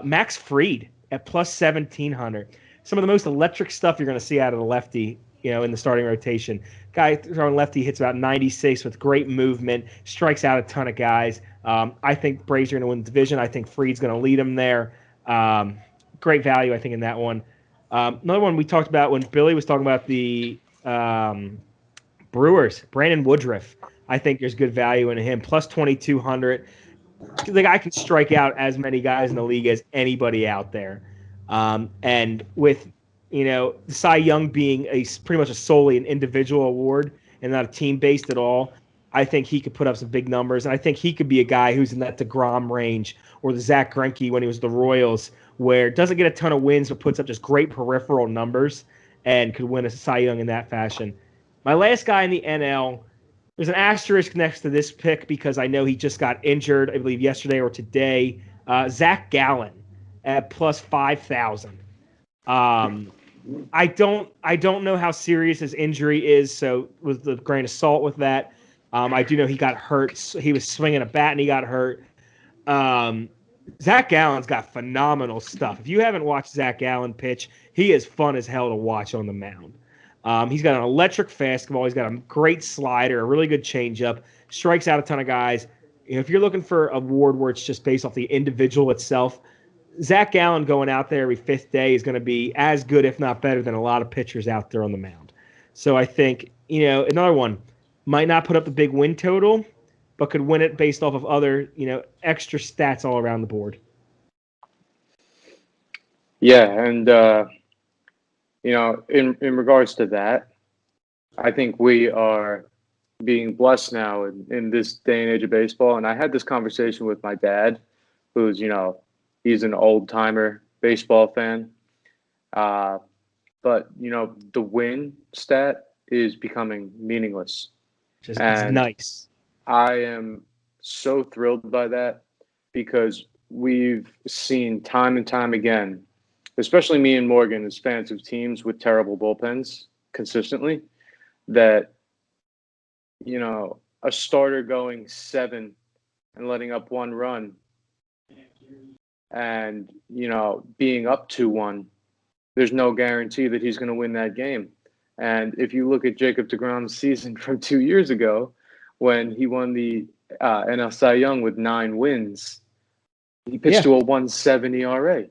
Max Fried at plus 1,700. Some of the most electric stuff you're going to see out of the lefty, in the starting rotation. Guy throwing lefty hits about 96 with great movement, strikes out a ton of guys. I think Braves are going to win the division. I think Fried's going to lead them there. Great value, I think, in that one. Another one we talked about when Billy was talking about the Brewers, Brandon Woodruff. I think there's good value in him. Plus 2,200. The guy can strike out as many guys in the league as anybody out there. And with, the Cy Young being pretty much solely an individual award and not a team-based at all, I think he could put up some big numbers. And I think he could be a guy who's in that DeGrom range or the Zach Greinke when he was with the Royals, where doesn't get a ton of wins but puts up just great peripheral numbers and could win a Cy Young in that fashion. My last guy in the NL, there's an asterisk next to this pick because I know he just got injured, I believe yesterday or today. Zach Gallen at plus 5,000. I don't know how serious his injury is, so with the grain of salt with that. I do know he got hurt. He was swinging a bat and he got hurt. Zach Gallen's got phenomenal stuff. If you haven't watched Zach Gallen pitch, he is fun as hell to watch on the mound. He's got an electric fastball. He's got a great slider, a really good changeup, strikes out a ton of guys. If you're looking for a award where it's just based off the individual itself, Zach Gallen going out there every fifth day is going to be as good, if not better, than a lot of pitchers out there on the mound. So I think, another one might not put up the big win total, but could win it based off of other, extra stats all around the board. Yeah, and in regards to that, I think we are being blessed now in this day and age of baseball. And I had this conversation with my dad, who's he's an old timer baseball fan. But the win stat is becoming meaningless. Just it's And nice. I am so thrilled by that because we've seen time and time again, especially me and Morgan as fans of teams with terrible bullpens consistently, that a starter going 7 and letting up 1 run and being up 2-1, there's no guarantee that he's going to win that game. And if you look at Jacob deGrom's season from 2 years ago, when he won the NL Cy Young with 9 wins, he pitched to a 1.7 ERA.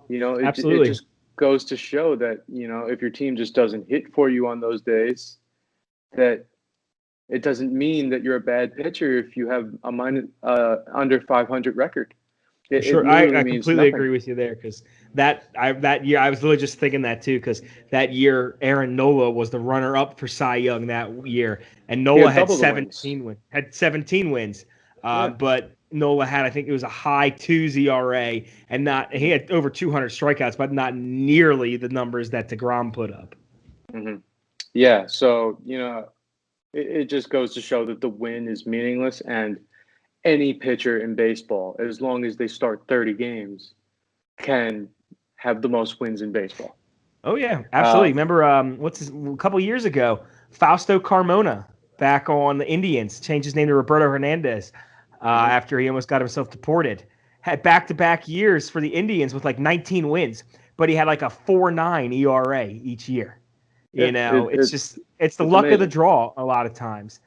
It just goes to show that if your team just doesn't hit for you on those days, that it doesn't mean that you're a bad pitcher if you have a under 500 record. Sure, I completely agree with you there because that year I was literally just thinking that too because that year Aaron Nola was the runner-up for Cy Young that year, and Nola had 17 wins. But Nola had, I think it was a high 2s ERA, and he had over 200 strikeouts, but not nearly the numbers that DeGrom put up. Mm-hmm. Yeah, so it just goes to show that the win is meaningless, and any pitcher in baseball, as long as they start 30 games, can have the most wins in baseball. Oh yeah, absolutely. Remember, a couple years ago, Fausto Carmona back on the Indians changed his name to Roberto Hernandez after he almost got himself deported. Had back-to-back years for the Indians with like 19 wins, but he had like a 4.9 ERA each year. It's the luck of the draw a lot of times.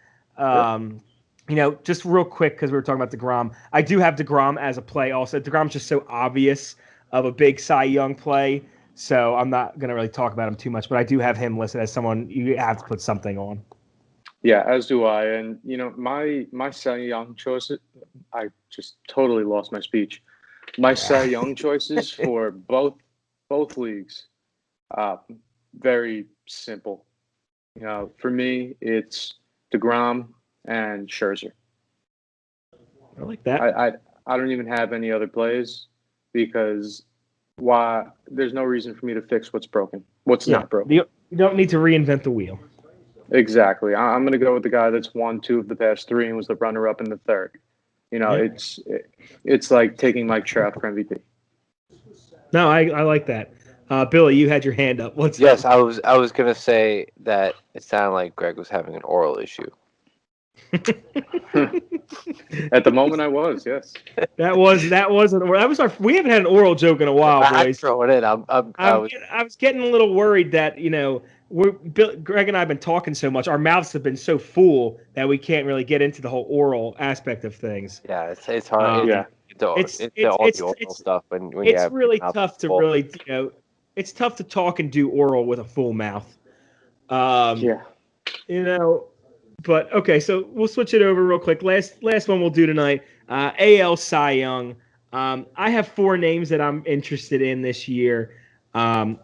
Just real quick, because we were talking about DeGrom, I do have DeGrom as a play also. DeGrom's just so obvious of a big Cy Young play, so I'm not going to really talk about him too much, but I do have him listed as someone you have to put something on. Yeah, as do I. And, my Cy Young choices, I just totally lost my speech. My Cy Young choices for both leagues, very simple. For me, it's DeGrom and Scherzer. I like that. I don't even have any other plays because there's no reason for me to fix what's broken, what's not broken. You don't need to reinvent the wheel. Exactly. I'm going to go with the guy that's won 2 of the past 3 and was the runner-up in the third. It's like taking Mike Trout for MVP. No, I like that. Billy, you had your hand up. Yes, I was gonna say that it sounded like Greg was having an oral issue. At the moment, I was, yes. We haven't had an oral joke in a while, boys. I throw it in. I was getting a little worried that Greg and I have been talking so much. Our mouths have been so full that we can't really get into the whole oral aspect of things. Yeah, it's hard. It's the oral stuff when you have really tough to really it's tough to talk and do oral with a full mouth. But okay, so we'll switch it over real quick. Last one we'll do tonight. AL Cy Young. I have 4 names that I'm interested in this year.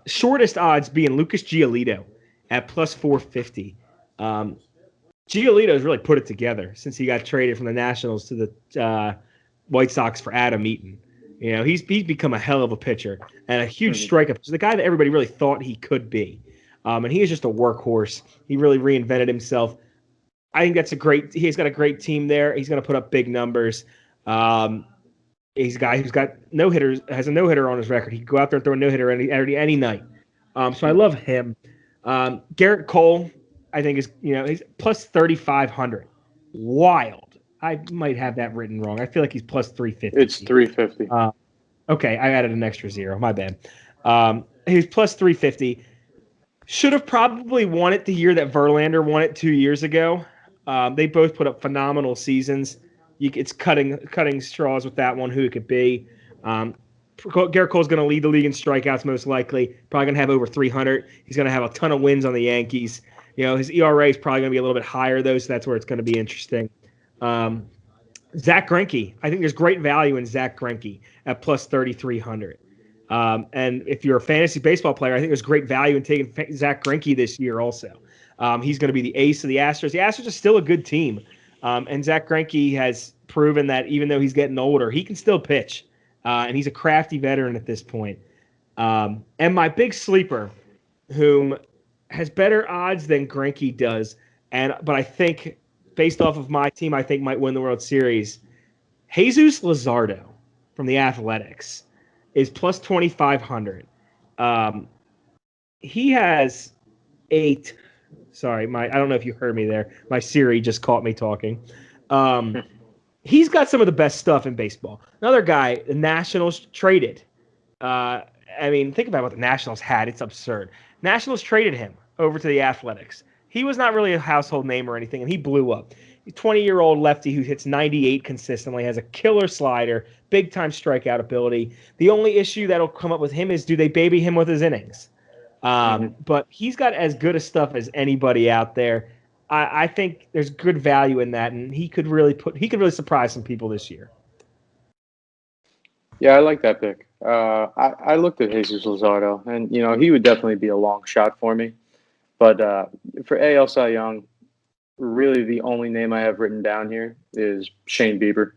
Shortest odds being Lucas Giolito at plus 450. Giolito's really put it together since he got traded from the Nationals to the White Sox for Adam Eaton. He's become a hell of a pitcher and a huge strikeout. The guy that everybody really thought he could be. And he is just a workhorse. He really reinvented himself. I think he's got a great team there. He's going to put up big numbers. He's a guy who's got no-hitters, has a no-hitter on his record. He can go out there and throw a no-hitter any night. So I love him. Garrett Cole, I think he's plus 3,500. Wild. I might have that written wrong. I feel like he's plus 350. It's 350. Okay, I added an extra 0. My bad. He's plus 350. Should have probably won it the year that Verlander won it 2 years ago. They both put up phenomenal seasons. It's cutting straws with that one, who it could be. Garrett Cole's going to lead the league in strikeouts most likely. Probably going to have over 300. He's going to have a ton of wins on the Yankees. His ERA is probably going to be a little bit higher though, so that's where it's going to be interesting. Zach Greinke, I think there's great value in Zach Greinke at plus 3,300. And if you're a fantasy baseball player, I think there's great value in taking Zach Greinke this year also. He's going to be the ace of the Astros. The Astros are still a good team. And Zach Greinke has proven that even though he's getting older, he can still pitch. And he's a crafty veteran at this point. And my big sleeper, whom has better odds than Greinke does, but I think based off of my team, I think might win the World Series. Jesus Luzardo from the Athletics is plus 2,500. He has 8. Sorry, I don't know if you heard me there. My Siri just caught me talking. He's got some of the best stuff in baseball. Another guy, the Nationals traded. Think about what the Nationals had. It's absurd. Nationals traded him over to the Athletics. He was not really a household name or anything, and he blew up. He's a 20-year-old lefty who hits 98 consistently, has a killer slider, big-time strikeout ability. The only issue that'll come up with him is do they baby him with his innings? But he's got as good a stuff as anybody out there. I think there's good value in that, and he could really surprise some people this year. Yeah, I like that pick. I looked at Jesus Luzardo, and he would definitely be a long shot for me. But for AL Cy Young, really the only name I have written down here is Shane Bieber.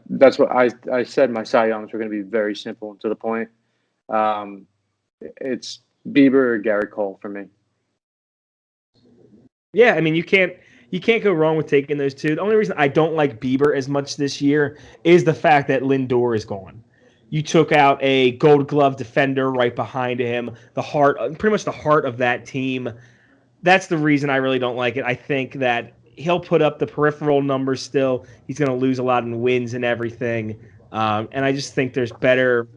That's what I said. My Cy Youngs were going to be very simple and to the point. It's Bieber or Garrett Cole for me. Yeah, you can't go wrong with taking those two. The only reason I don't like Bieber as much this year is the fact that Lindor is gone. You took out a Gold Glove defender right behind him, pretty much the heart of that team. That's the reason I really don't like it. I think that he'll put up the peripheral numbers still. He's going to lose a lot in wins and everything. And I just think there's better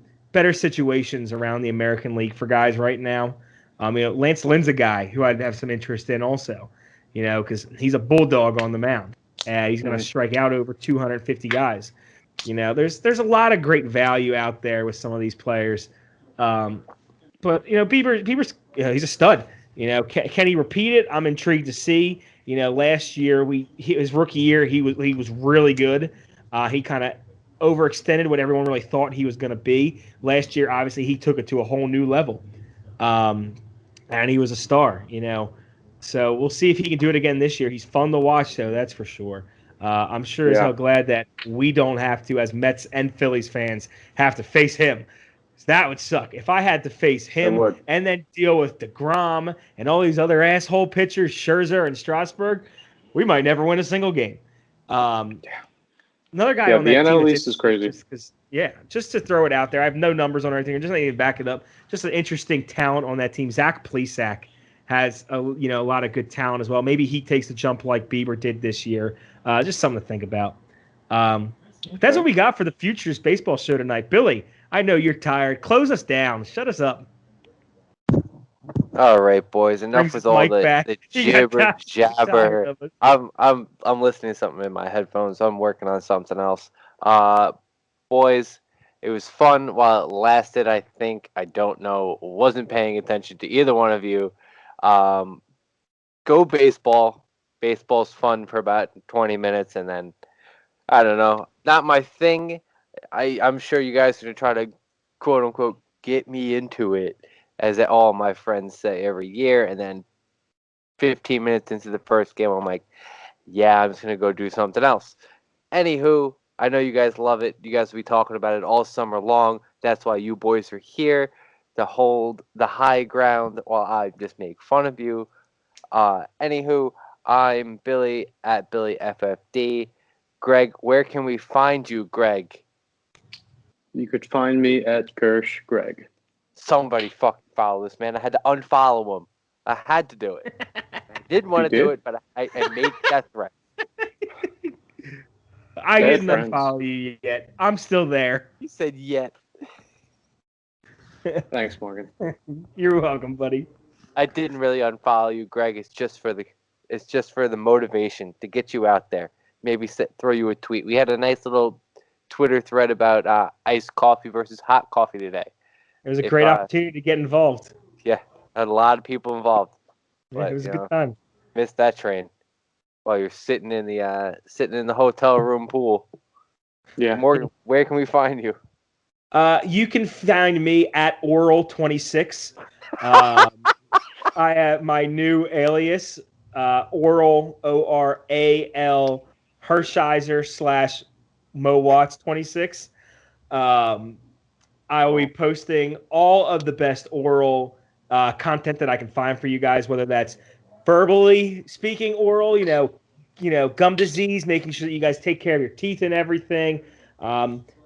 situations around the American League for guys right now. Lance Lynn's a guy who I'd have some interest in also, because he's a bulldog on the mound. He's going to strike out over 250 guys. There's a lot of great value out there with some of these players. But Bieber's he's a stud. Can he repeat it? I'm intrigued to see. Last year his rookie year he was really good. He kind of overextended what everyone really thought he was going to be. Last year, obviously, he took it to a whole new level, and he was a star. So we'll see if he can do it again this year. He's fun to watch, though. That's for sure. I'm sure as hell glad that we don't have to, as Mets and Phillies fans, have to face him. That would suck. If I had to face him and then deal with DeGrom and all these other asshole pitchers, Scherzer and Strasburg, we might never win a single game. Another guy on that team. The NL East is crazy. Just to throw it out there, I have no numbers on or anything. I just need to back it up. Just an interesting talent on that team. Zach Plesac has a lot of good talent as well. Maybe he takes the jump like Bieber did this year. Just something to think about. That's what we got for the Futures Baseball Show tonight. Billy, I know you're tired. Close us down. Shut us up. All right, boys. Enough with all the jabber. I'm listening to something in my headphones. I'm working on something else. Boys, it was fun while it lasted. I think I don't know. Wasn't paying attention to either one of you. Go baseball. Baseball's fun for about 20 minutes, and then I don't know. Not my thing. I'm sure you guys are gonna try to quote unquote get me into it, as all my friends say every year, and then 15 minutes into the first game, I'm like, yeah, I'm just going to go do something else. Anywho, I know you guys love it. You guys will be talking about it all summer long. That's why you boys are here, to hold the high ground while I just make fun of you. Anywho, I'm Billy at BillyFFD. Greg, where can we find you, Greg? You could find me at Kirsch Greg. Somebody fucking follow this man. I had to unfollow him. I had to do it. I didn't want to do it, but I made that threat. I didn't unfollow you yet. I'm still there. You said yet. Thanks, Morgan. You're welcome, buddy. I didn't really unfollow you, Greg. It's just for the motivation to get you out there. Maybe throw you a tweet. We had a nice little Twitter thread about iced coffee versus hot coffee today. It was a great opportunity to get involved. Yeah, had a lot of people involved. Yeah, But, it was a good time. Missed that train while you're sitting in the hotel room pool. Yeah. Morgan, where can we find you? You can find me at Oral26. I have my new alias, Oral ORAL Hershiser / Mo Watts 26. I will be posting all of the best oral content that I can find for you guys, whether that's verbally speaking oral, gum disease, making sure that you guys take care of your teeth and everything.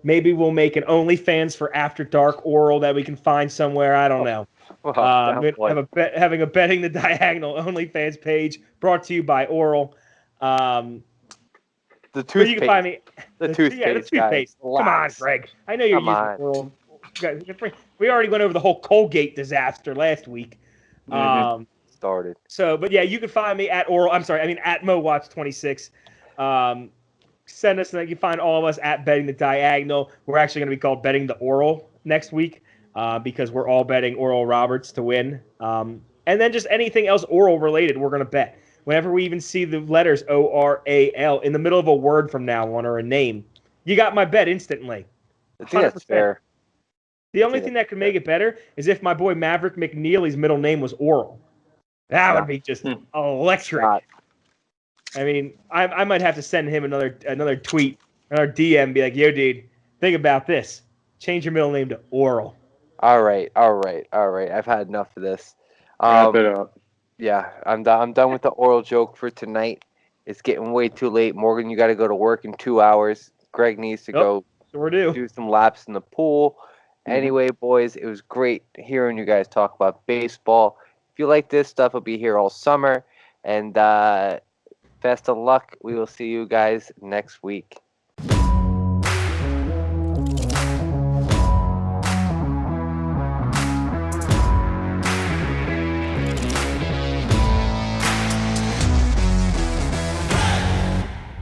Maybe we'll make an OnlyFans for After Dark oral that we can find somewhere. I don't know. Having a Betting the Diagonal OnlyFans page brought to you by Oral. The toothpaste. Where you can find me. The toothpaste. Guys. Come on, Greg. I know you're using Oral. We already went over the whole Colgate disaster last week. Started. So, but yeah, you can find me at Oral. I'm sorry, at MoWatch26. Send us, and you can find all of us at Betting the Diagonal. We're actually going to be called Betting the Oral next week because we're all betting Oral Roberts to win. And then just anything else oral related, we're going to bet. Whenever we even see the letters ORAL in the middle of a word from now on or a name, you got my bet instantly. I think that's fair. The only thing that could make it better is if my boy Maverick McNeely's middle name was Oral. That would be just electric. Stop. I mean, I might have to send him another tweet, another DM, be like, yo, dude, think about this. Change your middle name to Oral. All right. I've had enough of this. Wrap it up. Yeah, I'm done with the oral joke for tonight. It's getting way too late. Morgan, you got to go to work in 2 hours. Greg needs to go do some laps in the pool. Anyway, boys, it was great hearing you guys talk about baseball. If you like this stuff, I'll be here all summer. And best of luck. We will see you guys next week.